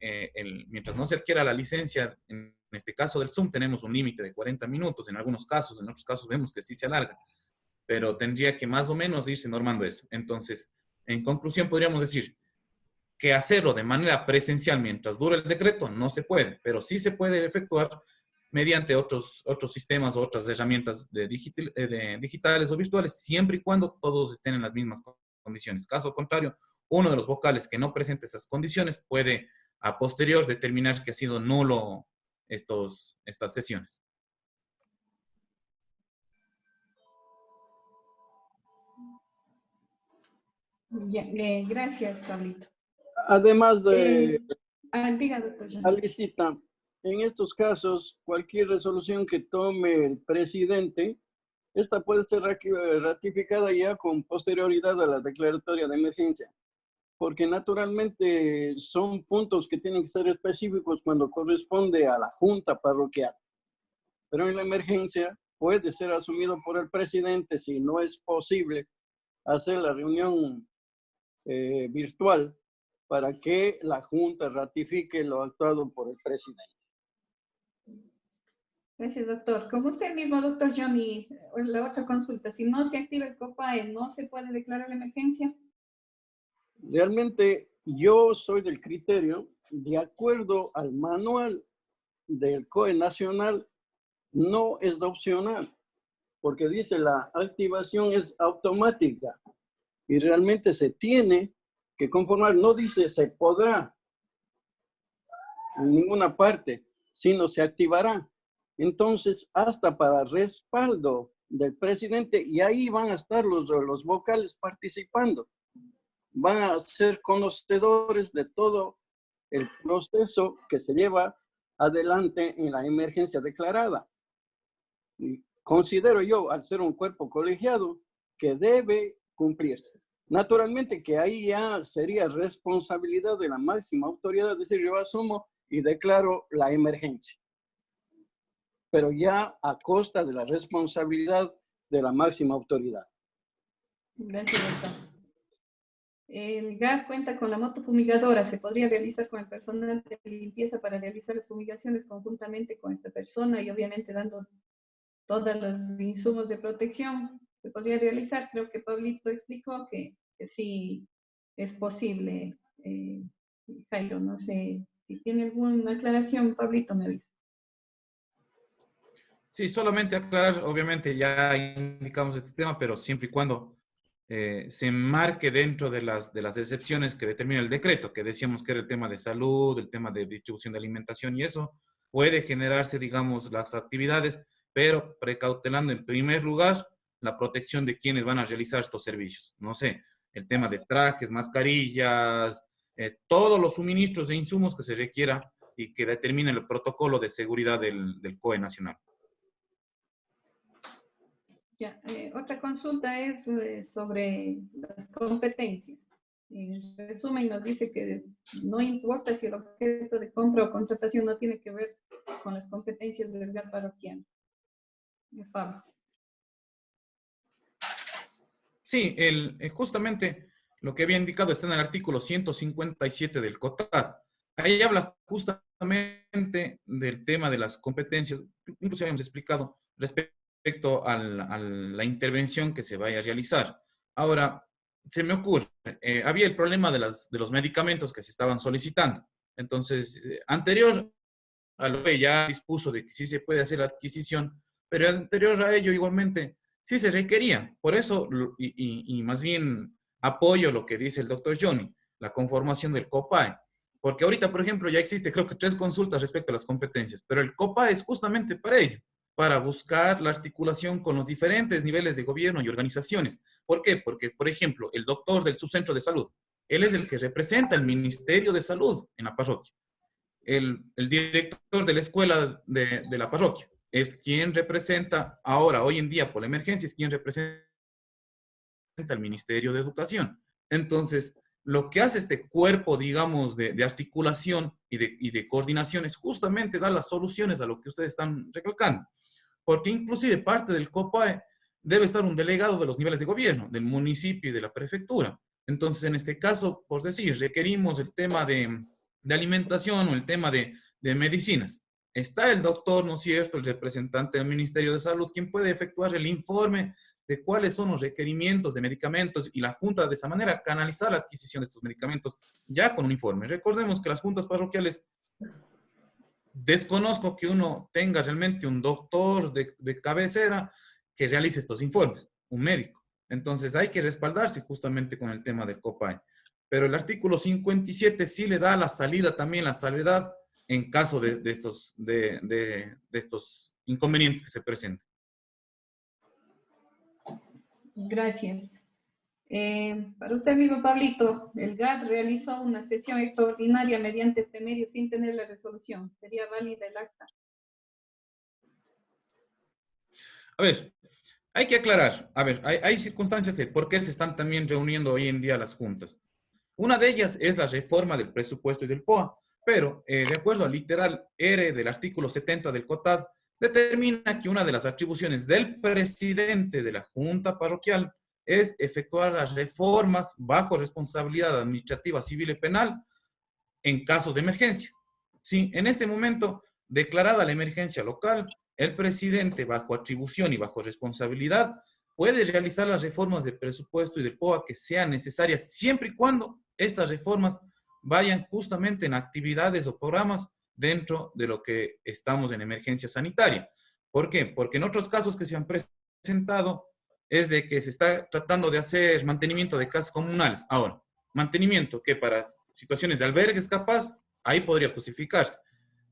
mientras no se adquiera la licencia, en este caso del Zoom, tenemos un límite de 40 minutos, en algunos casos, en otros casos vemos que sí se alarga, pero tendría que más o menos irse normando eso. Entonces, en conclusión, podríamos decir que hacerlo de manera presencial mientras dura el decreto no se puede, pero sí se puede efectuar mediante otros sistemas o otras herramientas digitales o virtuales, siempre y cuando todos estén en las mismas condiciones. Caso contrario, uno de los vocales que no presente esas condiciones puede a posterior determinar que ha sido nulo estas sesiones. Ya, gracias, Pablito. Además de, Diga, doctor. Alicita, en estos casos, cualquier resolución que tome el presidente, esta puede ser ratificada ya con posterioridad a la declaratoria de emergencia, porque naturalmente son puntos que tienen que ser específicos cuando corresponde a la junta parroquial. Pero en la emergencia puede ser asumido por el presidente si no es posible hacer la reunión virtual para que la junta ratifique lo actuado por el presidente. Gracias, doctor. Como usted mismo, doctor Johnny, la otra consulta, si no se activa el COPAE, ¿no se puede declarar la emergencia? Realmente yo soy del criterio, de acuerdo al manual del COE nacional, no es opcional, porque dice la activación es automática y realmente se tiene que conformar, no dice se podrá en ninguna parte, sino se activará. Entonces, hasta para respaldo del presidente, y ahí van a estar los vocales participando. Van a ser conocedores de todo el proceso que se lleva adelante en la emergencia declarada. Y considero yo, al ser un cuerpo colegiado, que debe cumplirse. Naturalmente que ahí ya sería responsabilidad de la máxima autoridad, es decir, yo asumo y declaro la emergencia, pero ya a costa de la responsabilidad de la máxima autoridad. Gracias, doctor. El GAT cuenta con la moto fumigadora. Se podría realizar con el personal de limpieza para realizar las fumigaciones conjuntamente con esta persona y obviamente dando todos los insumos de protección. Se podría realizar. Creo que Pablito explicó que sí es posible. Jairo, no sé si tiene alguna aclaración. Pablito, me avisa. Sí, solamente aclarar, obviamente ya indicamos este tema, pero siempre y cuando se enmarque dentro de las excepciones que determina el decreto, que decíamos que era el tema de salud, el tema de distribución de alimentación, y eso puede generarse, digamos, las actividades, pero precautelando en primer lugar la protección de quienes van a realizar estos servicios. No sé, el tema de trajes, mascarillas, todos los suministros e insumos que se requiera y que determine el protocolo de seguridad del COE nacional. Ya, otra consulta es sobre las competencias. En resumen, nos dice que no importa si el objeto de compra o contratación no tiene que ver con las competencias del GAT parroquial. Pablo. Sí, justamente lo que había indicado está en el artículo 157 del COTAD. Ahí habla justamente del tema de las competencias, incluso habíamos explicado respecto a la intervención que se vaya a realizar. Ahora, se me ocurre, había el problema de los medicamentos que se estaban solicitando. Entonces, anterior a lo que ya dispuso de que sí se puede hacer la adquisición, pero anterior a ello igualmente sí se requería. Por eso, y más bien apoyo lo que dice el doctor Johnny, la conformación del COPAE. Porque ahorita, por ejemplo, ya existe creo que 3 consultas respecto a las competencias, pero el COPAE es justamente para ello, para buscar la articulación con los diferentes niveles de gobierno y organizaciones. ¿Por qué? Porque, por ejemplo, el doctor del subcentro de salud, él es el que representa el Ministerio de Salud en la parroquia. El director de la escuela de la parroquia es quien representa ahora, hoy en día, por la emergencia, es quien representa el Ministerio de Educación. Entonces, lo que hace este cuerpo, digamos, de articulación y de coordinación es justamente dar las soluciones a lo que ustedes están recalcando. Porque inclusive parte del COPAE debe estar un delegado de los niveles de gobierno, del municipio y de la prefectura. Entonces, en este caso, por decir, requerimos el tema de alimentación o el tema de medicinas. Está el doctor, ¿no es cierto?, el representante del Ministerio de Salud, quien puede efectuar el informe de cuáles son los requerimientos de medicamentos y la Junta de esa manera canalizar la adquisición de estos medicamentos ya con un informe. Recordemos que las juntas parroquiales, desconozco que uno tenga realmente un doctor de cabecera que realice estos informes, un médico. Entonces hay que respaldarse justamente con el tema del COPAE. Pero el artículo 57 sí le da la salida también, la salvedad en caso de estos inconvenientes que se presenten. Gracias. Para usted, amigo Pablito, el GAT realizó una sesión extraordinaria mediante este medio sin tener la resolución. ¿Sería válida el acta? A ver, hay que aclarar. A ver, hay circunstancias de por qué se están también reuniendo hoy en día las juntas. Una de ellas es la reforma del presupuesto y del POA, pero de acuerdo al literal R del artículo 70 del COTAD, determina que una de las atribuciones del presidente de la Junta Parroquial es efectuar las reformas bajo responsabilidad administrativa, civil y penal en casos de emergencia. Sí, en este momento, declarada la emergencia local, el presidente, bajo atribución y bajo responsabilidad, puede realizar las reformas del presupuesto y del POA que sean necesarias, siempre y cuando estas reformas vayan justamente en actividades o programas dentro de lo que estamos en emergencia sanitaria. ¿Por qué? Porque en otros casos que se han presentado es de que se está tratando de hacer mantenimiento de casas comunales. Ahora, mantenimiento que para situaciones de albergues capaz, ahí podría justificarse.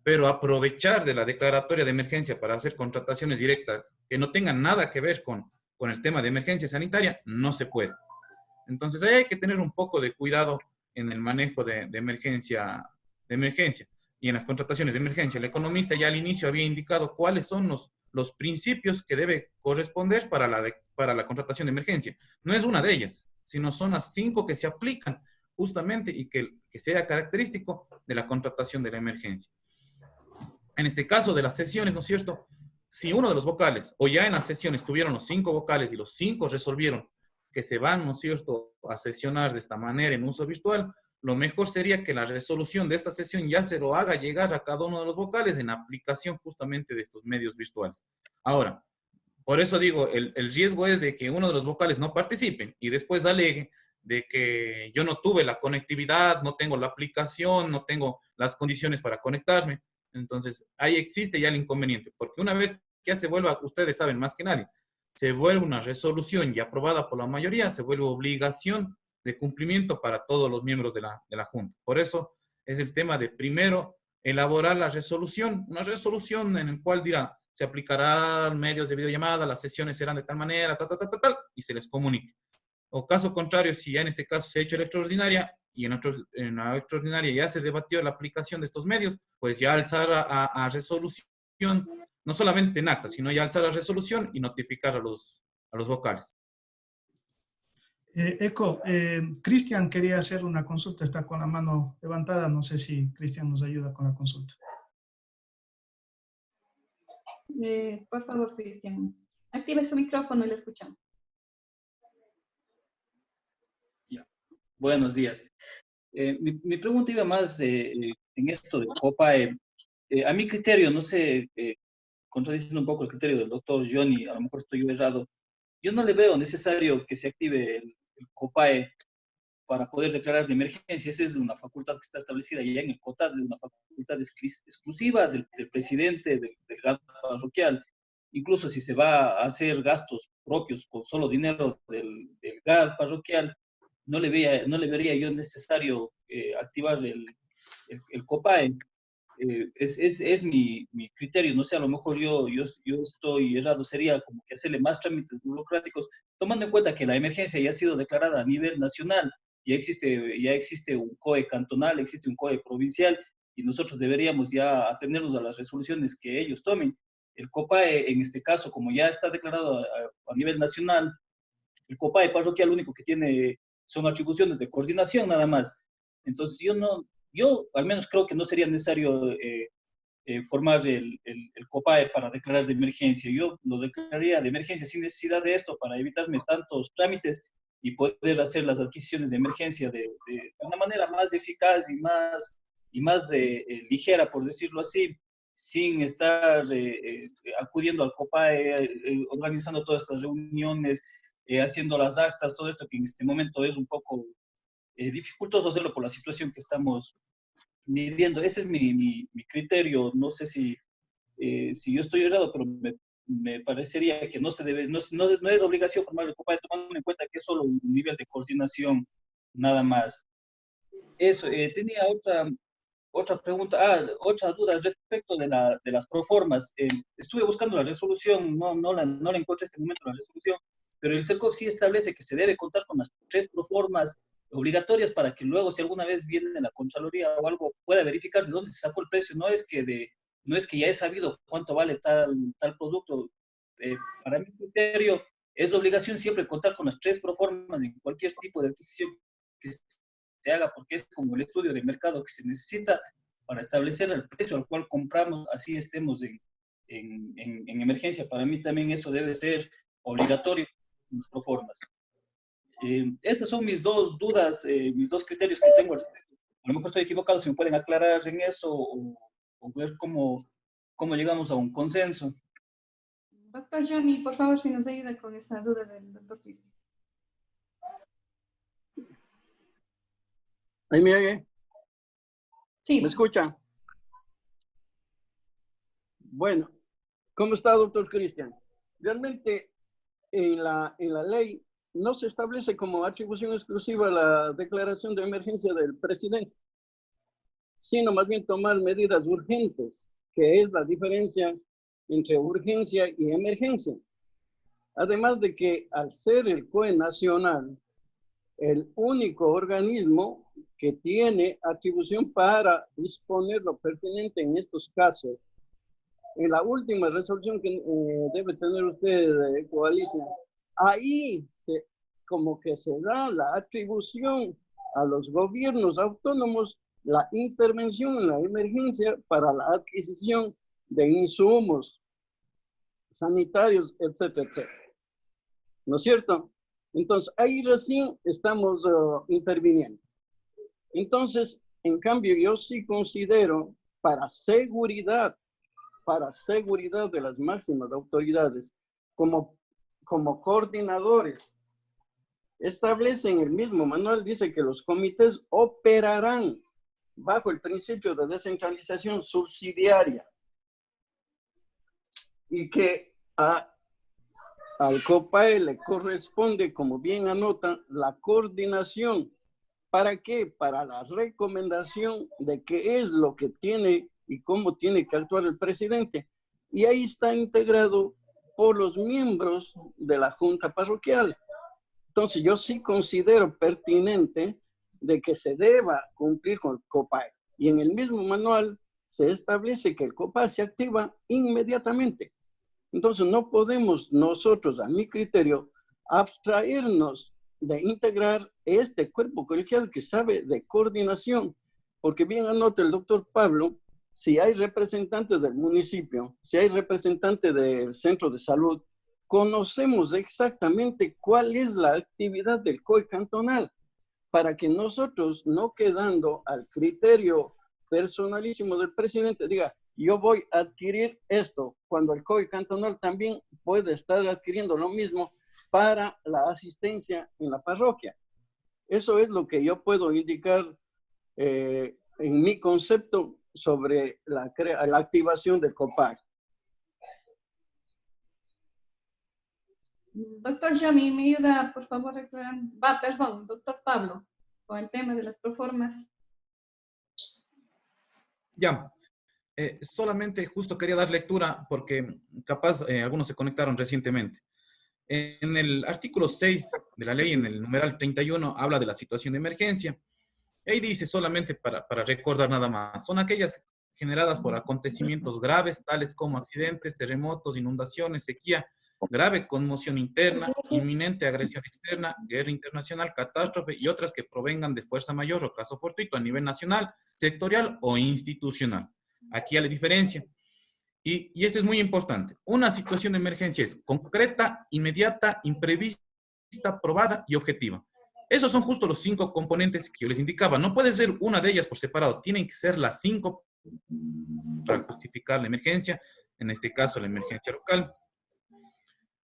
Pero aprovechar de la declaratoria de emergencia para hacer contrataciones directas que no tengan nada que ver con el tema de emergencia sanitaria, no se puede. Entonces ahí hay que tener un poco de cuidado en el manejo de emergencia y en las contrataciones de emergencia. El economista ya al inicio había indicado cuáles son los principios que debe corresponder para la contratación de emergencia. No es una de ellas, sino son las 5 que se aplican justamente y que sea característico de la contratación de la emergencia. En este caso de las sesiones, ¿no es cierto? Si uno de los vocales, o ya en las sesiones tuvieron los 5 vocales y los 5 resolvieron que se van, ¿no es cierto?, a sesionar de esta manera en uso virtual, lo mejor sería que la resolución de esta sesión ya se lo haga llegar a cada uno de los vocales en aplicación justamente de estos medios virtuales. Ahora, por eso digo, el riesgo es de que uno de los vocales no participen y después alegue de que yo no tuve la conectividad, no tengo la aplicación, no tengo las condiciones para conectarme. Entonces, ahí existe ya el inconveniente, porque una vez que ya se vuelva, ustedes saben más que nadie, se vuelve una resolución ya aprobada por la mayoría, se vuelve obligación de cumplimiento para todos los miembros de la Junta. Por eso es el tema de primero elaborar la resolución, una resolución en la cual dirá, se aplicarán medios de videollamada, las sesiones serán de tal manera, y se les comunique. O caso contrario, si ya en este caso se ha hecho la extraordinaria y en la extraordinaria ya se debatió la aplicación de estos medios, pues ya alzar a resolución, no solamente en acta, sino ya alzar a resolución y notificar a los vocales. Eco, Cristian quería hacer una consulta, está con la mano levantada, no sé si Cristian nos ayuda con la consulta. Por favor, Cristian, active su micrófono y le escuchamos. Ya. Buenos días. Mi pregunta iba más en esto de COPAE. A mi criterio, no sé, contradiciendo un poco el criterio del doctor Johnny, a lo mejor estoy errado, yo no le veo necesario que se active el COPAE para poder declarar de emergencia. Esa es una facultad que está establecida ya en el COTAD, una facultad exclusiva del presidente del GAD parroquial. Incluso si se va a hacer gastos propios con solo dinero del GAD parroquial, no le vería yo necesario activar el COPAE. Es mi criterio, no sé, a lo mejor yo estoy errado, sería como que hacerle más trámites burocráticos, tomando en cuenta que la emergencia ya ha sido declarada a nivel nacional, ya existe un COE cantonal, existe un COE provincial, y nosotros deberíamos ya atenernos a las resoluciones que ellos tomen. El COPAE, en este caso, como ya está declarado a nivel nacional, el COPAE parroquial lo único que tiene son atribuciones de coordinación nada más. Entonces yo al menos creo que no sería necesario formar el COPAE para declarar de emergencia. Yo lo declararía de emergencia sin necesidad de esto para evitarme tantos trámites y poder hacer las adquisiciones de emergencia de una manera más eficaz y más ligera, por decirlo así, sin estar acudiendo al COPAE, organizando todas estas reuniones, haciendo las actas, todo esto que en este momento es un poco dificultoso hacerlo por la situación que estamos viviendo. Ese es mi criterio. No sé si yo estoy errado, pero me parecería que no es obligación formar el COPAE, tomando en cuenta que es solo un nivel de coordinación, nada más. Eso, tenía otra pregunta, otra duda respecto de las proformas. Estuve buscando la resolución, no la encontré en este momento la resolución, pero el CELCOP sí establece que se debe contar con las 3 proformas obligatorias para que luego, si alguna vez viene la Contraloría o algo, pueda verificar de dónde se sacó el precio. No es que ya he sabido cuánto vale tal producto. Para mi criterio, es obligación siempre contar con las 3 proformas en cualquier tipo de adquisición que se haga, porque es como el estudio de mercado que se necesita para establecer el precio al cual compramos, así estemos en emergencia. Para mí también eso debe ser obligatorio, las proformas. Esas son mis 2 dudas, mis 2 criterios que tengo. A lo mejor estoy equivocado, si me pueden aclarar en eso o ver cómo llegamos a un consenso. Doctor Johnny, por favor, si nos ayuda con esa duda del doctor Cristian. ¿Ahí me oye? Sí. ¿Me escuchan? Bueno, ¿cómo está, doctor Cristian? Realmente en la ley no se establece como atribución exclusiva la declaración de emergencia del presidente, sino más bien tomar medidas urgentes, que es la diferencia entre urgencia y emergencia. Además de que al ser el COE nacional el único organismo que tiene atribución para disponer lo pertinente en estos casos, en la última resolución que debe tener usted, Coalicia, ahí como que se da la atribución a los gobiernos autónomos la intervención en la emergencia para la adquisición de insumos sanitarios, etcétera, etcétera. ¿No es cierto? Entonces, ahí recién estamos interviniendo. Entonces, en cambio, yo sí considero para seguridad de las máximas autoridades, como coordinadores, establece en el mismo manual, dice que los comités operarán bajo el principio de descentralización subsidiaria y que al COPAE le corresponde, como bien anotan, la coordinación. ¿Para qué? Para la recomendación de qué es lo que tiene y cómo tiene que actuar el presidente. Y ahí está integrado por los miembros de la Junta Parroquial. Entonces, yo sí considero pertinente de que se deba cumplir con el COPAE. Y en el mismo manual se establece que el COPAE se activa inmediatamente. Entonces, no podemos nosotros, a mi criterio, abstraernos de integrar este cuerpo colegial que sabe de coordinación. Porque bien anota el doctor Pablo, si hay representantes del municipio, si hay representantes del centro de salud, conocemos exactamente cuál es la actividad del COE cantonal, para que nosotros, no quedando al criterio personalísimo del presidente, diga, yo voy a adquirir esto, cuando el COE cantonal también puede estar adquiriendo lo mismo para la asistencia en la parroquia. Eso es lo que yo puedo indicar en mi concepto sobre la activación del COPAC. Doctor Johnny, ¿me ayuda, por favor, perdón, doctor Pablo, con el tema de las proformas? Ya, solamente justo quería dar lectura porque capaz algunos se conectaron recientemente. En el artículo 6 de la ley, en el numeral 31, habla de la situación de emergencia. Ahí dice solamente para recordar nada más, son aquellas generadas por acontecimientos graves, tales como accidentes, terremotos, inundaciones, sequía, grave conmoción interna, inminente agresión externa, guerra internacional, catástrofe y otras que provengan de fuerza mayor o caso fortuito a nivel nacional, sectorial o institucional. Aquí hay la diferencia. Y esto es muy importante. Una situación de emergencia es concreta, inmediata, imprevista, probada y objetiva. Esos son justo los 5 componentes que yo les indicaba. No puede ser una de ellas por separado. Tienen que ser las 5 para justificar la emergencia, en este caso la emergencia local.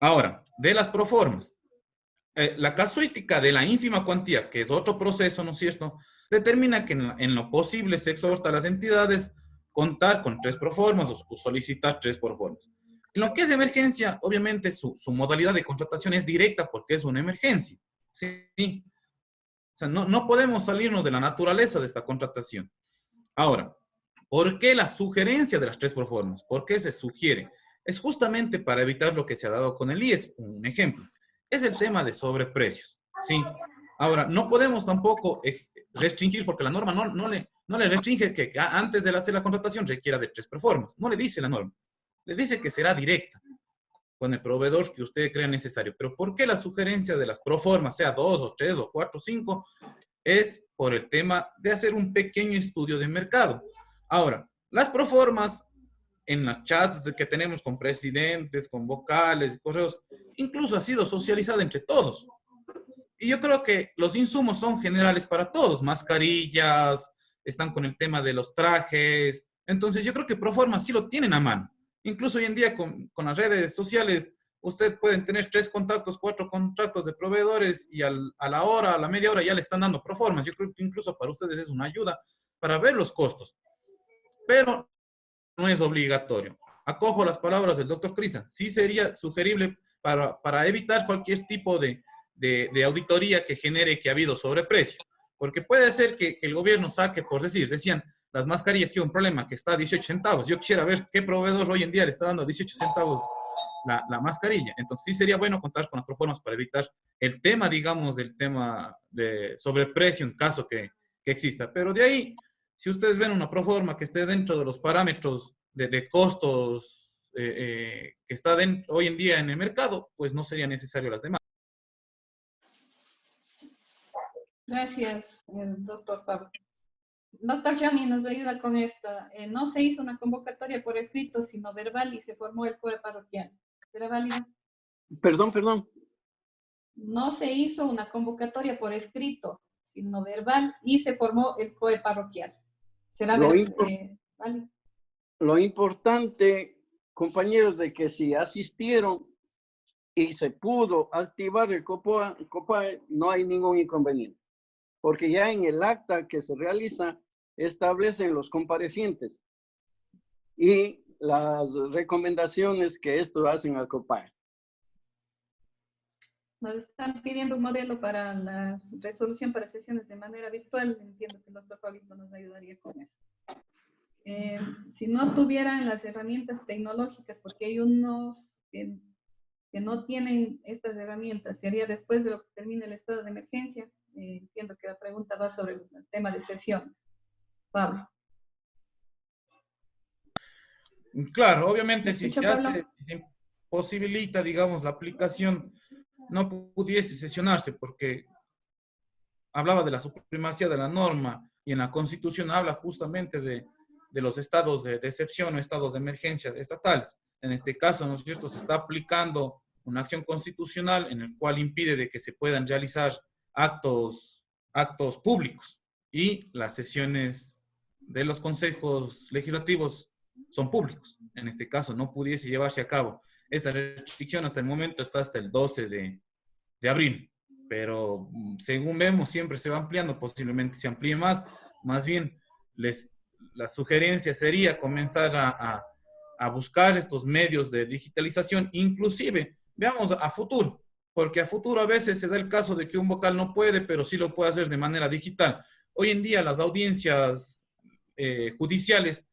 Ahora, de las proformas. La casuística de la ínfima cuantía, que es otro proceso, ¿no es cierto?, determina que en lo posible se exhorta a las entidades contar con 3 proformas o solicitar 3 proformas. En lo que es emergencia, obviamente su modalidad de contratación es directa porque es una emergencia. ¿Sí? O sea, no podemos salirnos de la naturaleza de esta contratación. Ahora, ¿por qué la sugerencia de las 3 proformas? ¿Por qué se sugiere? Es justamente para evitar lo que se ha dado con el IES. Un ejemplo, es el tema de sobreprecios. ¿Sí? Ahora, no podemos tampoco restringir, porque la norma no le restringe que antes de hacer la contratación requiera de 3 proformas. No le dice la norma. Le dice que será directa con el proveedor que usted crea necesario. Pero ¿por qué la sugerencia de las proformas, sea 2 o 3 o 4 o 5? Es por el tema de hacer un pequeño estudio de mercado. Ahora, las proformas en las chats que tenemos con presidentes, con vocales y correos, incluso ha sido socializada entre todos. Y yo creo que los insumos son generales para todos, mascarillas, están con el tema de los trajes. Entonces yo creo que proforma sí lo tienen a mano. Incluso hoy en día con las redes sociales, usted pueden tener 3 contactos, 4 contactos de proveedores y a la hora, a la media hora ya le están dando proformas. Yo creo que incluso para ustedes es una ayuda para ver los costos. Pero no es obligatorio. Acojo las palabras del doctor Crisa. Sí sería sugerible para evitar cualquier tipo de auditoría que genere que ha habido sobreprecio. Porque puede ser que el gobierno saque, por decían, las mascarillas que hay un problema que está a 18 centavos. Yo quisiera ver qué proveedor hoy en día le está dando a 18 centavos la mascarilla. Entonces sí sería bueno contar con las proformas para evitar el tema, digamos, del tema de sobreprecio en caso que exista. Pero de ahí, si ustedes ven una proforma que esté dentro de los parámetros de costos que está hoy en día en el mercado, pues no sería necesario las demás. Gracias, doctor Pablo. Doctor Johnny nos ayuda con esta. No se hizo una convocatoria por escrito, sino verbal y se formó el COE parroquial. ¿Será válido? Perdón. no se hizo una convocatoria por escrito, sino verbal, y se formó el COE parroquial. ¿Será ¿vale? Lo importante, compañeros, de que si asistieron y se pudo activar el COPAE, no hay ningún inconveniente, porque ya en el acta que se realiza establecen los comparecientes y las recomendaciones que estos hacen al COPAE. Nos están pidiendo un modelo para la resolución para sesiones de manera virtual. Entiendo que el doctor Pablito nos ayudaría con eso. Si no tuvieran las herramientas tecnológicas, porque hay unos que no tienen estas herramientas, sería después de lo que termine el estado de emergencia. Entiendo que la pregunta va sobre el tema de sesión. Pablo. Claro, obviamente si se posibilita, digamos, la aplicación, no pudiese sesionarse porque hablaba de la supremacía de la norma y en la Constitución habla justamente de los estados de excepción o estados de emergencia estatales. En este caso, ¿no es cierto?, se está aplicando una acción constitucional en el cual impide de que se puedan realizar actos públicos y las sesiones de los consejos legislativos son públicos. En este caso, no pudiese llevarse a cabo. Esta restricción hasta el momento está hasta el 12 de abril, pero según vemos siempre se va ampliando, posiblemente se amplíe más. Más bien, la sugerencia sería comenzar a buscar estos medios de digitalización, inclusive, veamos a futuro, porque a futuro a veces se da el caso de que un vocal no puede, pero sí lo puede hacer de manera digital. Hoy en día las audiencias judiciales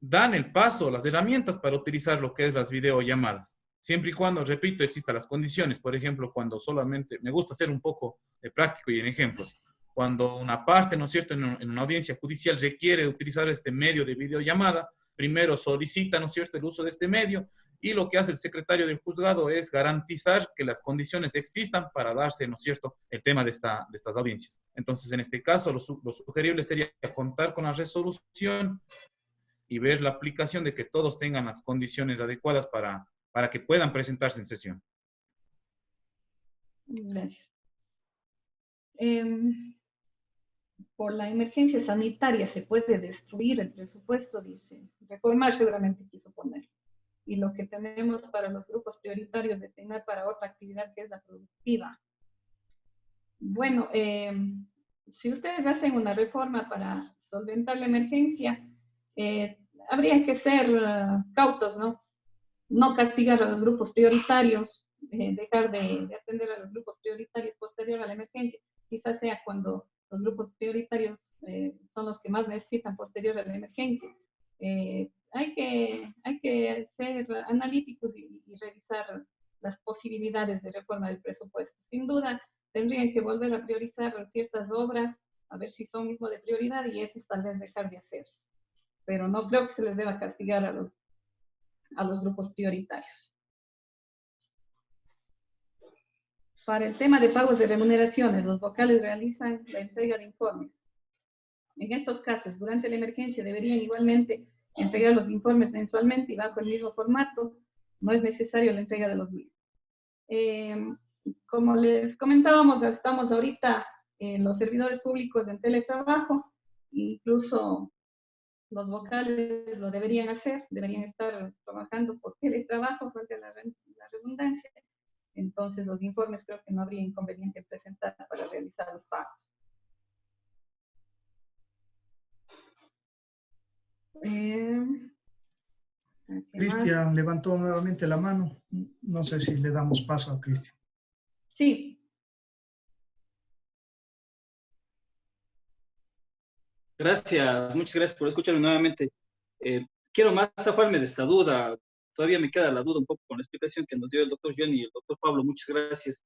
dan el paso, las herramientas para utilizar lo que es las videollamadas, siempre y cuando, repito, existan las condiciones. Por ejemplo, cuando solamente, me gusta ser un poco práctico y en ejemplos, cuando una parte, ¿no es cierto?, en una audiencia judicial requiere utilizar este medio de videollamada, primero solicita, ¿no es cierto?, el uso de este medio, y lo que hace el secretario del juzgado es garantizar que las condiciones existan para darse, ¿no es cierto?, el tema de estas audiencias. Entonces, en este caso, lo sugerible sería contar con la resolución y ver la aplicación de que todos tengan las condiciones adecuadas para que puedan presentarse en sesión. Gracias. Por la emergencia sanitaria se puede destruir el presupuesto, dice. Reformar seguramente quiso poner. Y lo que tenemos para los grupos prioritarios destinar para otra actividad que es la productiva. Bueno, si ustedes hacen una reforma para solventar la emergencia, habría que ser cautos, ¿no? No castigar a los grupos prioritarios, dejar de atender a los grupos prioritarios posterior a la emergencia. Quizás sea cuando los grupos prioritarios son los que más necesitan posterior a la emergencia. Hay que ser analíticos y revisar las posibilidades de reforma del presupuesto. Sin duda, tendrían que volver a priorizar ciertas obras, a ver si son mismo de prioridad, y eso tal vez dejar de hacer. Pero no creo que se les deba castigar a los grupos prioritarios. Para el tema de pagos de remuneraciones, los vocales realizan la entrega de informes. En estos casos, durante la emergencia, deberían igualmente entregar los informes mensualmente y bajo el mismo formato. No es necesario la entrega de los mismos. Como les comentábamos, estamos ahorita los servidores públicos en teletrabajo, incluso los vocales lo deberían hacer, deberían estar trabajando por teletrabajo, porque la redundancia. Entonces, los informes creo que no habría inconveniente en presentar para realizar los pagos. Cristian levantó nuevamente la mano. No sé si le damos paso a Cristian. Sí. Gracias, muchas gracias por escucharme nuevamente. Quiero más zafarme de esta duda. Todavía me queda la duda un poco con la explicación que nos dio el doctor Johnny y el doctor Pablo. Muchas gracias.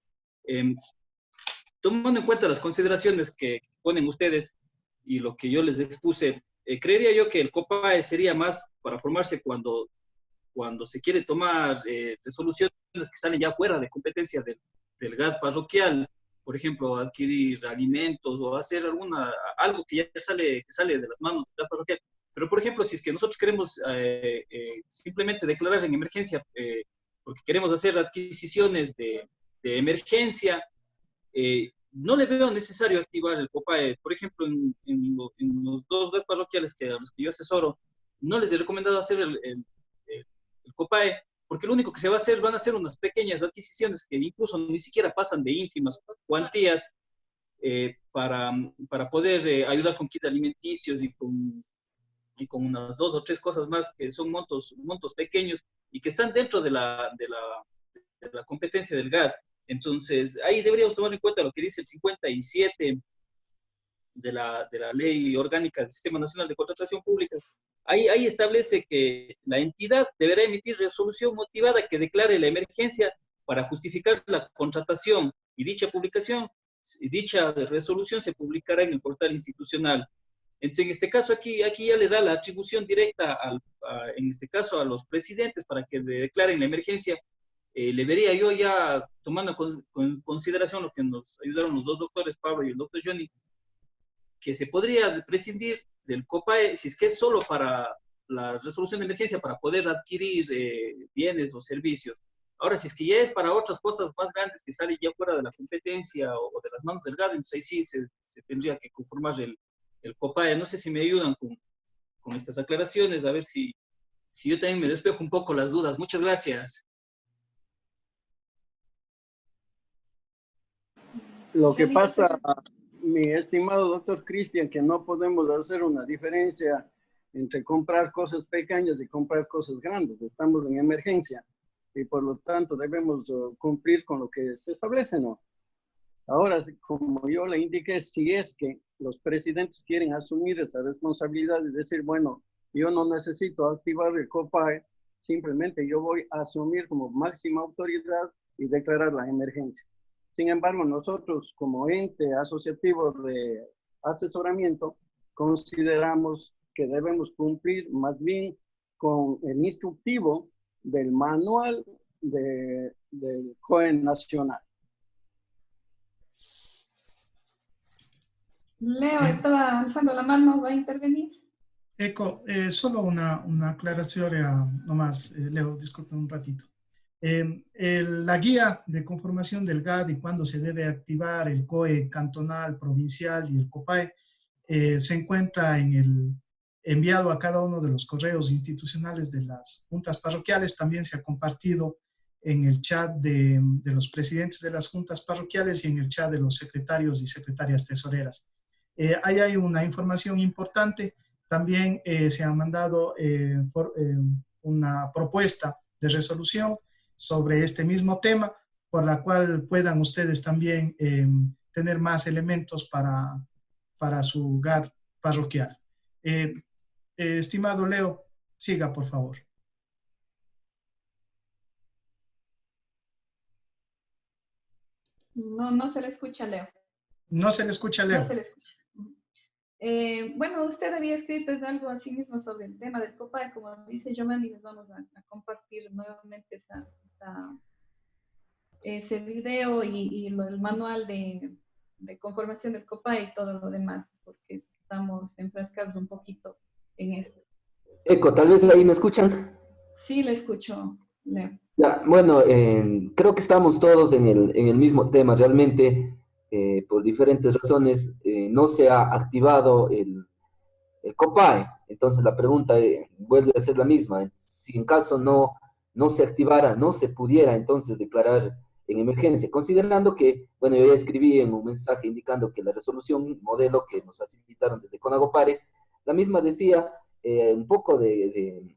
Tomando en cuenta las consideraciones que ponen ustedes y lo que yo les expuse, creería yo que el COPAE sería más para formarse cuando se quiere tomar resoluciones que salen ya fuera de competencia del GAD parroquial, por ejemplo, adquirir alimentos o hacer algo que ya sale de las manos del GAD parroquial. Pero, por ejemplo, si es que nosotros queremos simplemente declarar en emergencia porque queremos hacer adquisiciones de emergencia, no le veo necesario activar el COPAE. Por ejemplo, en los dos GAD parroquiales a los que yo asesoro, no les he recomendado hacer el COPAE, porque lo único que se va a hacer van a ser unas pequeñas adquisiciones que incluso ni siquiera pasan de ínfimas cuantías para poder ayudar con kits alimenticios y con unas 2 o 3 cosas más que son montos pequeños y que están dentro de la competencia del GAD. Entonces, ahí deberíamos tomar en cuenta lo que dice el 57 de la Ley Orgánica del Sistema Nacional de Contratación Pública. Ahí establece que la entidad deberá emitir resolución motivada que declare la emergencia para justificar la contratación, y dicha resolución se publicará en el portal institucional. Entonces, en este caso, aquí ya le da la atribución directa, en este caso, a los presidentes para que declaren la emergencia. Le vería yo ya, tomando con consideración lo que nos ayudaron los dos doctores, Pablo y el doctor Johnny, que se podría prescindir del COPAE si es que es solo para la resolución de emergencia, para poder adquirir bienes o servicios. Ahora, si es que ya es para otras cosas más grandes que salen ya fuera de la competencia o de las manos del GAD, entonces ahí sí se tendría que conformar el COPAE. No sé si me ayudan con estas aclaraciones, a ver si yo también me despejo un poco las dudas. Muchas gracias. Lo que pasa, mi estimado doctor Cristian, que no podemos hacer una diferencia entre comprar cosas pequeñas y comprar cosas grandes. Estamos en emergencia y por lo tanto debemos cumplir con lo que se establece, ¿no? Ahora, como yo le indiqué, si es que los presidentes quieren asumir esa responsabilidad y decir, bueno, yo no necesito activar el COPAE, simplemente yo voy a asumir como máxima autoridad y declarar la emergencia. Sin embargo, nosotros como ente asociativo de asesoramiento consideramos que debemos cumplir más bien con el instructivo del manual del COE nacional. Leo estaba alzando la mano, ¿va a intervenir? Eco, solo una aclaración nomás, Leo, disculpe un ratito. La guía de conformación del GAD y cuándo se debe activar el COE cantonal, provincial y el COPAE se encuentra enviado a cada uno de los correos institucionales de las juntas parroquiales. También se ha compartido en el chat de los presidentes de las juntas parroquiales y en el chat de los secretarios y secretarias tesoreras. Ahí hay una información importante. También se ha mandado una propuesta de resolución sobre este mismo tema, por la cual puedan ustedes también tener más elementos para su GAD parroquial. Estimado Leo, siga, por favor. No se le escucha, Leo. No se le escucha, Leo. No se le escucha. Bueno, usted había escrito algo así mismo sobre el tema del COPAE, como dice Giovanni, les vamos a compartir nuevamente ese video y el manual de conformación del COPAE y todo lo demás, porque estamos enfrascados un poquito en esto. Eco, tal vez ahí me escuchan. Sí, le escucho, Leo. Ya, bueno, creo que estamos todos en el mismo tema. Realmente, por diferentes razones, no se ha activado el COPAE. Entonces la pregunta vuelve a ser la misma. Si en caso no se activara, no se pudiera entonces declarar en emergencia, considerando que, bueno, yo ya escribí en un mensaje indicando que la resolución modelo que nos facilitaron desde CONAGOPARE, la misma decía un poco de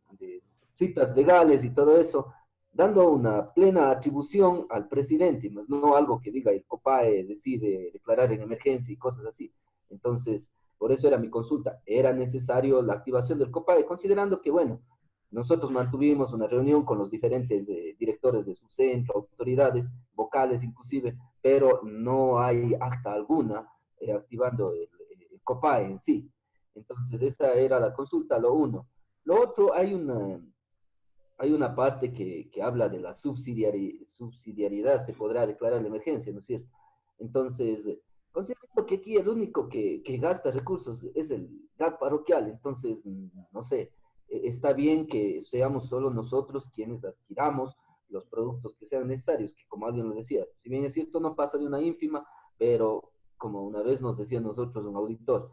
citas legales y todo eso, dando una plena atribución al presidente, más no algo que diga el COPAE decide declarar en emergencia y cosas así. Entonces, por eso era mi consulta, era necesario la activación del COPAE, considerando que, bueno, nosotros mantuvimos una reunión con los diferentes directores de su centro, autoridades, vocales inclusive, pero no hay acta alguna activando el COPAE en sí. Entonces, esa era la consulta, lo uno. Lo otro, hay una parte que habla de la subsidiariedad, se podrá declarar la emergencia, ¿no es cierto? Entonces, considerando que aquí el único que gasta recursos es el GAD parroquial, entonces, no sé, está bien que seamos solo nosotros quienes adquiramos los productos que sean necesarios, que como alguien lo decía, si bien es cierto no pasa de una ínfima, pero como una vez nos decía nosotros un auditor,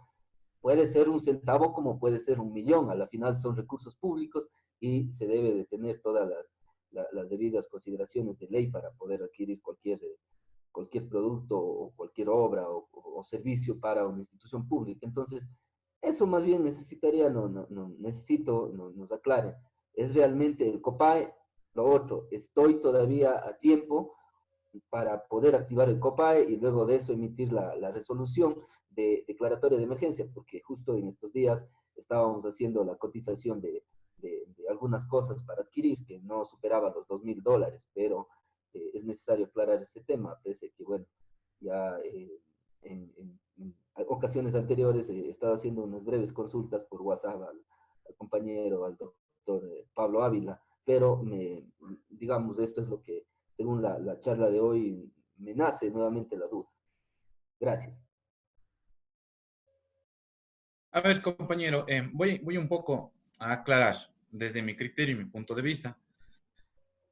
puede ser un centavo como puede ser 1.000.000, a la final son recursos públicos y se debe de tener todas las debidas consideraciones de ley para poder adquirir cualquier producto o cualquier obra o servicio para una institución pública. Entonces, eso más bien necesitaría, nos aclare. ¿Es realmente el COPAE? Lo otro, estoy todavía a tiempo para poder activar el COPAE y luego de eso emitir la resolución de declaratoria de emergencia, porque justo en estos días estábamos haciendo la cotización de algunas cosas para adquirir, que no superaba los $2.000, pero es necesario aclarar ese tema, pese que, bueno, ya en ocasiones anteriores he estado haciendo unas breves consultas por WhatsApp al compañero, al doctor Pablo Ávila, pero digamos, esto es lo que, según la charla de hoy, me nace nuevamente la duda. Gracias. A ver, compañero, voy un poco a aclarar desde mi criterio y mi punto de vista.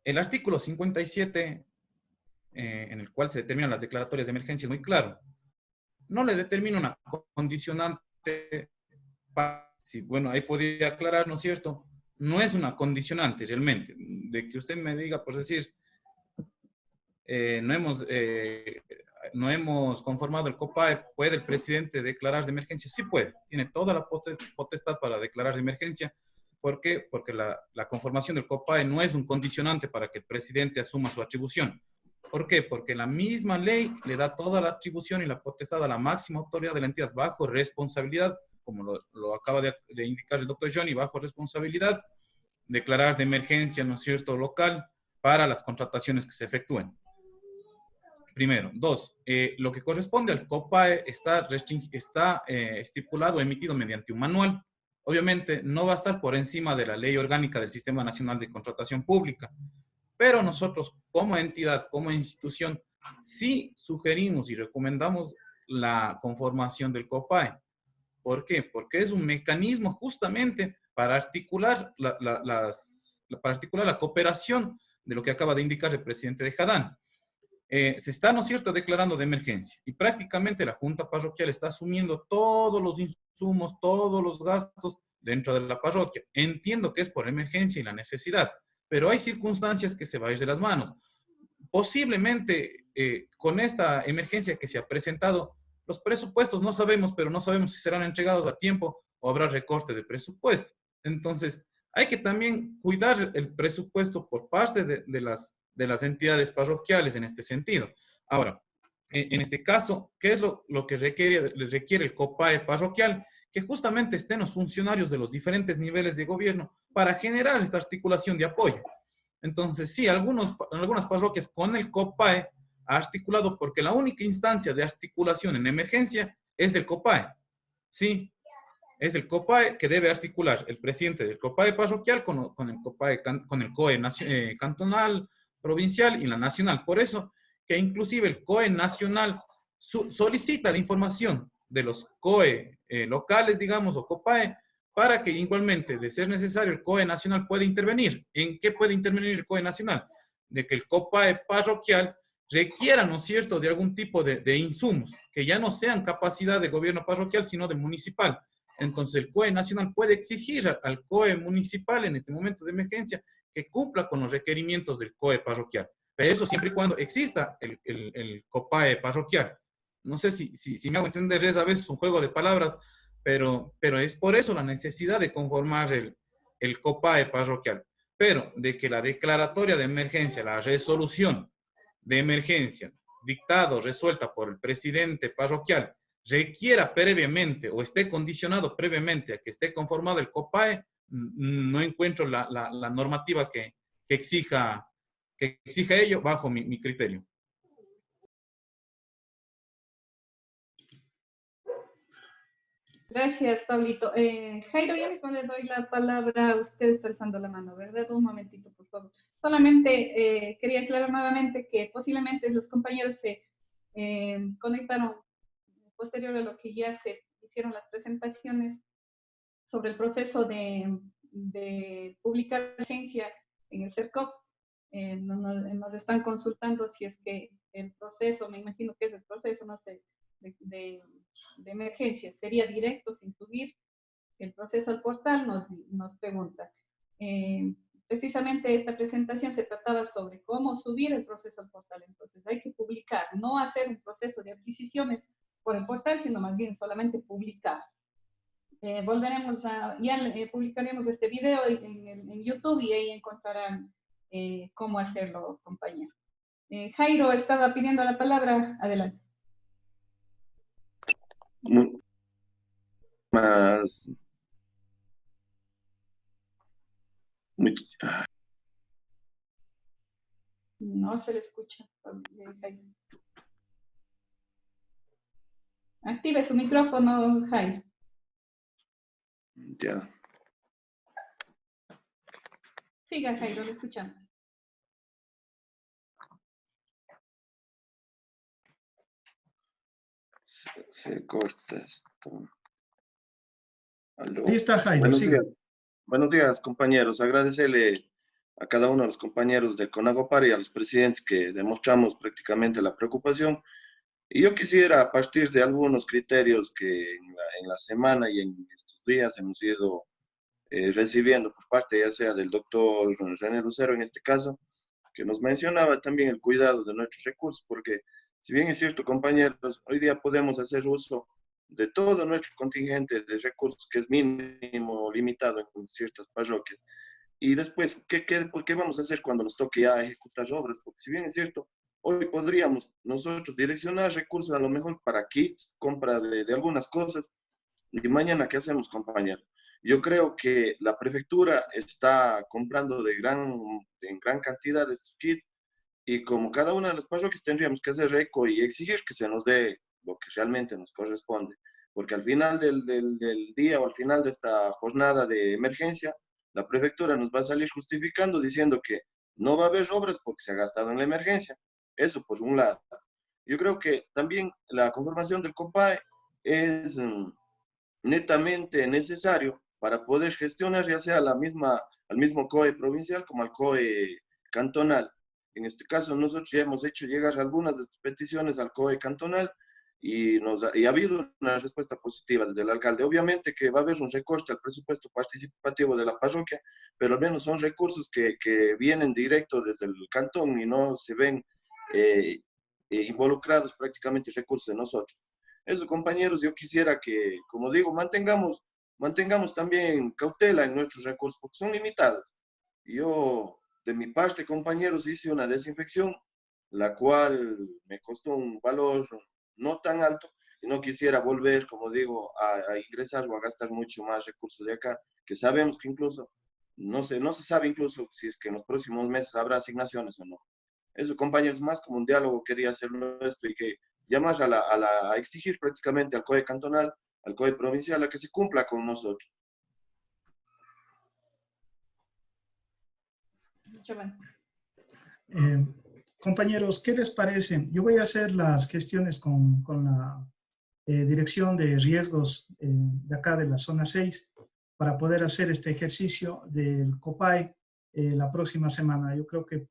El artículo 57, en el cual se determinan las declaratorias de emergencia, es muy claro. No le determina una condicionante. Bueno, ahí podría aclarar, ¿no es cierto? No es una condicionante realmente, de que usted me diga, por decir, no hemos conformado el COPAE, ¿puede el presidente declarar de emergencia? Sí puede, tiene toda la potestad para declarar de emergencia. ¿Por qué? Porque la conformación del COPAE no es un condicionante para que el presidente asuma su atribución. ¿Por qué? Porque la misma ley le da toda la atribución y la potestad a la máxima autoridad de la entidad bajo responsabilidad, como lo acaba de indicar el doctor Johnny, bajo responsabilidad, declarar de emergencia, ¿no es cierto?, local para las contrataciones que se efectúen. Primero. Dos, lo que corresponde al COPAE está estipulado, emitido mediante un manual. Obviamente no va a estar por encima de la ley orgánica del Sistema Nacional de Contratación Pública, pero nosotros como entidad, como institución, sí sugerimos y recomendamos la conformación del COPAE. ¿Por qué? Porque es un mecanismo justamente para articular la cooperación de lo que acaba de indicar el presidente de Jadán. Se está, ¿no es cierto?, declarando de emergencia y prácticamente la Junta Parroquial está asumiendo todos los insumos, todos los gastos dentro de la parroquia. Entiendo que es por emergencia y la necesidad, pero hay circunstancias que se van a ir de las manos. Posiblemente con esta emergencia que se ha presentado, los presupuestos no sabemos, pero no sabemos si serán entregados a tiempo o habrá recorte de presupuesto. Entonces, hay que también cuidar el presupuesto por parte de las entidades parroquiales en este sentido. Ahora, en este caso, ¿qué es lo que requiere el COPAE parroquial? Que justamente estén los funcionarios de los diferentes niveles de gobierno para generar esta articulación de apoyo. Entonces, sí, algunas parroquias con el COPAE ha articulado, porque la única instancia de articulación en emergencia es el COPAE. Sí, es el COPAE que debe articular el presidente del COPAE parroquial con el COPAE, con el COE cantonal, provincial y la nacional. Por eso que inclusive el COE nacional solicita la información de los COE locales, digamos, o COPAE, para que igualmente, de ser necesario, el COE nacional pueda intervenir. ¿En qué puede intervenir el COE nacional? De que el COPAE parroquial requiera, ¿no es cierto?, de algún tipo de insumos, que ya no sean capacidad del gobierno parroquial, sino del municipal. Entonces, el COE nacional puede exigir al COE municipal en este momento de emergencia que cumpla con los requerimientos del COE parroquial. Pero eso siempre y cuando exista el COPAE parroquial. No sé si me hago entender, es a veces un juego de palabras, pero es por eso la necesidad de conformar el COPAE parroquial. Pero de que la declaratoria de emergencia, la resolución de emergencia dictado, resuelta por el presidente parroquial, requiera previamente o esté condicionado previamente a que esté conformado el COPAE, no encuentro la normativa que exija ello bajo mi criterio. Gracias, Pablito. Jairo, ya mismo le doy la palabra a usted, está alzando la mano, ¿verdad? Un momentito, por favor. Solamente quería aclarar nuevamente que posiblemente los compañeros se conectaron posterior a lo que ya se hicieron las presentaciones sobre el proceso de publicar agencia en el CERCOP. nos están consultando si es que el proceso, me imagino que es el proceso, no sé, de emergencia, sería directo sin subir el proceso al portal, nos pregunta. Precisamente esta presentación se trataba sobre cómo subir el proceso al portal, entonces hay que publicar, no hacer un proceso de adquisiciones por el portal, sino más bien solamente publicar. Volveremos ya publicaremos este video en YouTube y ahí encontrarán cómo hacerlo, compañero. Jairo estaba pidiendo la palabra, adelante. No se le escucha. Active su micrófono, Jairo. Ya. Siga, Jairo, lo escuchamos. Se corta esto. Aló. Ahí está Jairo, Buenos siga. días. Buenos días, compañeros. Agradecerle a cada uno de los compañeros de CONAGOPAR y a los presidentes que demostramos prácticamente la preocupación. Y yo quisiera, a partir de algunos criterios que en la semana y en estos días hemos ido recibiendo por parte ya sea del doctor René Lucero en este caso, que nos mencionaba también el cuidado de nuestros recursos, porque si bien es cierto, compañeros, hoy día podemos hacer uso de todo nuestro contingente de recursos que es mínimo, limitado en ciertas parroquias. Y después, ¿qué vamos a hacer cuando nos toque ya ejecutar obras? Porque si bien es cierto, hoy podríamos nosotros direccionar recursos a lo mejor para kits, compra de algunas cosas, y mañana, ¿qué hacemos, compañeros? Yo creo que la prefectura está comprando en gran cantidad de estos kits, y como cada una de las parroquias tendríamos que hacer eco y exigir que se nos dé lo que realmente nos corresponde. Porque al final del día o al final de esta jornada de emergencia, la prefectura nos va a salir justificando diciendo que no va a haber obras porque se ha gastado en la emergencia. Eso por un lado. Yo creo que también la conformación del COPAE es netamente necesario para poder gestionar ya sea al mismo COE provincial como al COE cantonal. En este caso, nosotros ya hemos hecho llegar algunas de estas peticiones al COE cantonal y ha habido una respuesta positiva desde el alcalde. Obviamente que va a haber un recorte al presupuesto participativo de la parroquia, pero al menos son recursos que vienen directo desde el cantón y no se ven involucrados prácticamente recursos de nosotros. Eso, compañeros, yo quisiera que, como digo, mantengamos también cautela en nuestros recursos porque son limitados. Yo, de mi parte, compañeros, hice una desinfección, la cual me costó un valor no tan alto, y no quisiera volver, como digo, a ingresar o a gastar mucho más recursos de acá, que sabemos que incluso, no se sabe incluso si es que en los próximos meses habrá asignaciones o no. Eso, compañeros, más como un diálogo quería hacerlo esto y que llamar a exigir prácticamente al COE cantonal, al COE provincial, a que se cumpla con nosotros. Compañeros, ¿qué les parece? Yo voy a hacer las gestiones con la Dirección de Riesgos de acá de la zona 6 para poder hacer este ejercicio del COPAE la próxima semana. Yo creo que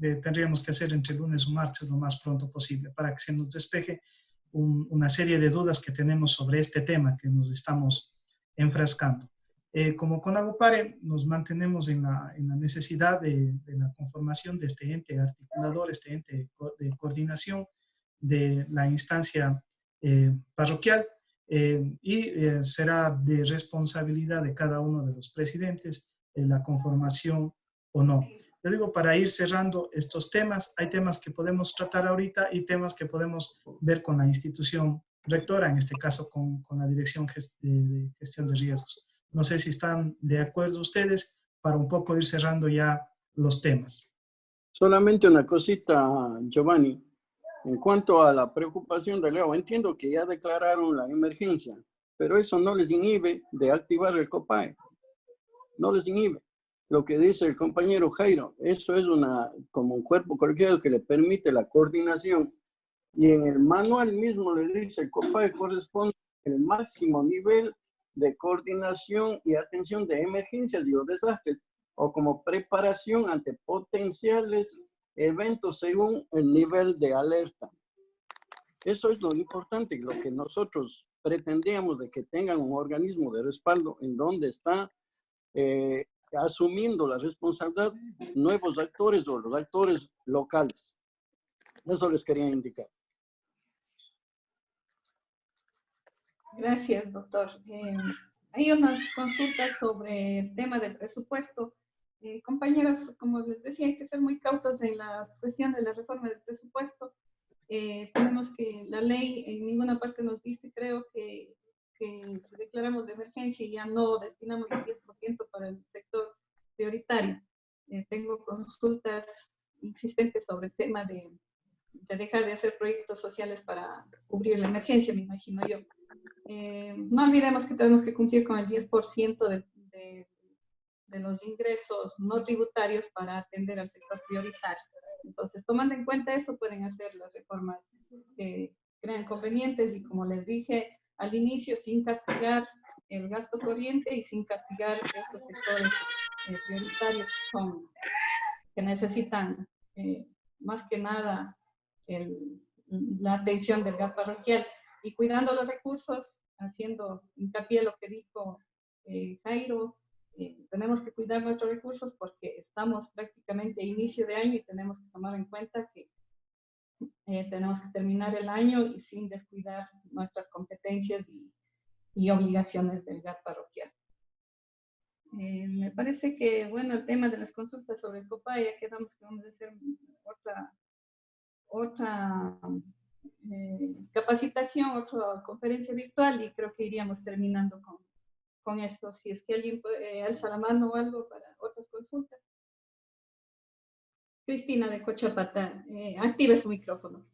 tendríamos que hacer entre lunes o martes lo más pronto posible para que se nos despeje una serie de dudas que tenemos sobre este tema que nos estamos enfrascando. Como CONAGOPARE nos mantenemos en la necesidad de la conformación de este ente articulador, este ente de coordinación de la instancia parroquial y será de responsabilidad de cada uno de los presidentes la conformación o no. Yo digo, para ir cerrando estos temas, hay temas que podemos tratar ahorita y temas que podemos ver con la institución rectora, en este caso con la Dirección de Gestión de Riesgos. No sé si están de acuerdo ustedes para un poco ir cerrando ya los temas. Solamente una cosita, Giovanni. En cuanto a la preocupación de Leo, entiendo que ya declararon la emergencia, pero eso no les inhibe de activar el COPAE. No les inhibe. Lo que dice el compañero Jairo, eso es como un cuerpo colegiado que le permite la coordinación. Y en el manual mismo le dice, el COPAE corresponde al máximo nivel de coordinación y atención de emergencias y o desastres. o como preparación ante potenciales eventos según el nivel de alerta. Eso es lo importante, lo que nosotros pretendíamos de que tengan un organismo de respaldo en donde está asumiendo la responsabilidad nuevos actores o los actores locales. Eso les quería indicar. Gracias, doctor. Hay unas consultas sobre el tema del presupuesto. Compañeros, como les decía, hay que ser muy cautos en la cuestión de la reforma del presupuesto. Tenemos que la ley en ninguna parte nos dice, creo que si declaramos de emergencia y ya no destinamos el 10% para el sector prioritario. Tengo consultas insistentes sobre el tema de dejar de hacer proyectos sociales para cubrir la emergencia, me imagino yo. No olvidemos que tenemos que cumplir con el 10% de los ingresos no tributarios para atender al sector prioritario. Entonces, tomando en cuenta eso, pueden hacer las reformas que crean convenientes y, como les dije al inicio, sin castigar el gasto corriente y sin castigar estos sectores prioritarios que necesitan más que nada la atención del gas parroquial y cuidando los recursos, haciendo hincapié en lo que dijo Jairo. Tenemos que cuidar nuestros recursos porque estamos prácticamente a inicio de año y tenemos que tomar en cuenta que tenemos que terminar el año y sin descuidar nuestras competencias y obligaciones del GAT parroquial. Me parece que, bueno, el tema de las consultas sobre el COPAE, ya quedamos que vamos a hacer otra capacitación, otra conferencia virtual y creo que iríamos terminando con esto. Si es que alguien alza la mano o algo para otras consultas. Cristina de Cochapata, active su micrófono.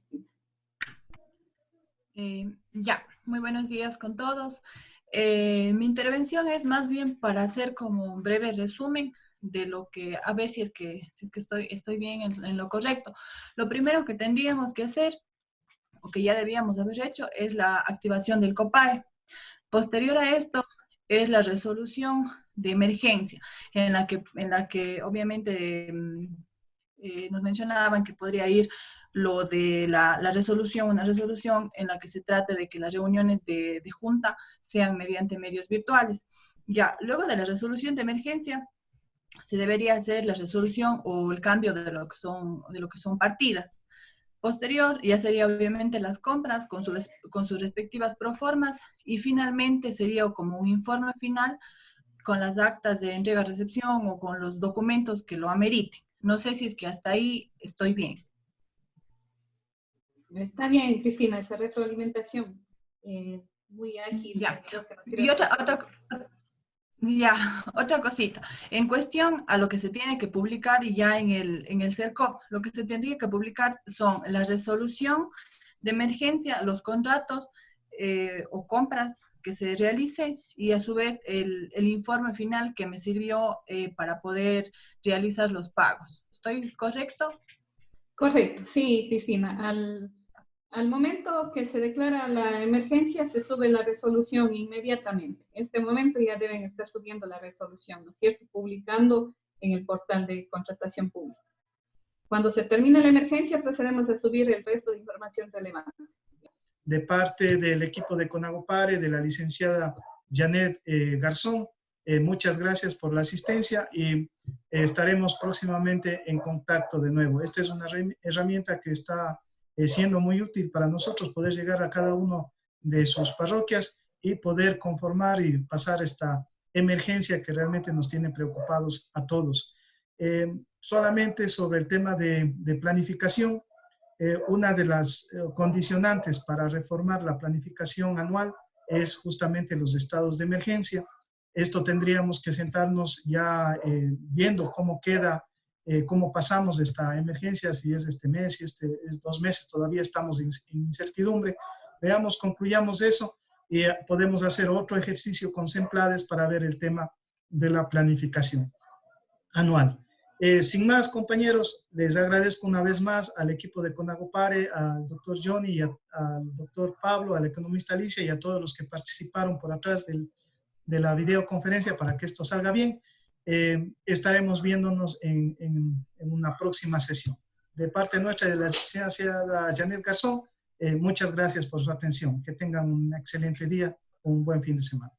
Ya, muy buenos días con todos. Mi intervención es más bien para hacer como un breve resumen de lo que, a ver si es que estoy bien en lo correcto. Lo primero que tendríamos que hacer, o que ya debíamos haber hecho, es la activación del COPAE. Posterior a esto, es la resolución de emergencia, en la que obviamente nos mencionaban que podría ir lo de una resolución en la que se trate de que las reuniones de junta sean mediante medios virtuales. Ya, luego de la resolución de emergencia, se debería hacer la resolución o el cambio de lo que son partidas. Posterior, ya sería obviamente las compras con sus respectivas proformas y finalmente sería como un informe final con las actas de entrega-recepción o con los documentos que lo ameriten. No sé si es que hasta ahí estoy bien. Está bien, Cristina, esa retroalimentación muy ágil. Ya. Y otra cosita. En cuestión a lo que se tiene que publicar ya en el CERCOP, lo que se tendría que publicar son la resolución de emergencia, los contratos o compras que se realicen y a su vez el informe final que me sirvió para poder realizar los pagos. ¿Estoy correcto? Correcto, sí, Cristina. Al momento que se declara la emergencia, se sube la resolución inmediatamente. En este momento ya deben estar subiendo la resolución, ¿no es cierto? Publicando en el portal de contratación pública. Cuando se termine la emergencia, procedemos a subir el resto de información relevante. De parte del equipo de CONAGOPARE, de la licenciada Janet Garzón, muchas gracias por la asistencia y estaremos próximamente en contacto de nuevo. Esta es una herramienta que está siendo muy útil para nosotros poder llegar a cada uno de sus parroquias y poder conformar y pasar esta emergencia que realmente nos tiene preocupados a todos. Solamente sobre el tema de planificación, una de las condicionantes para reformar la planificación anual es justamente los estados de emergencia. Esto tendríamos que sentarnos ya viendo cómo queda, cómo pasamos esta emergencia, si es este mes, si es 2 meses, todavía estamos en incertidumbre. Veamos, concluyamos eso y podemos hacer otro ejercicio con SEMPLADES para ver el tema de la planificación anual. Sin más, compañeros, les agradezco una vez más al equipo de CONAGOPARE, al doctor Johnny, y al doctor Pablo, al economista Alicia y a todos los que participaron por atrás de la videoconferencia para que esto salga bien. estaremos viéndonos en una próxima sesión. De parte nuestra de la licenciada Janet Garzón, muchas gracias por su atención. Que tengan un excelente día, un buen fin de semana.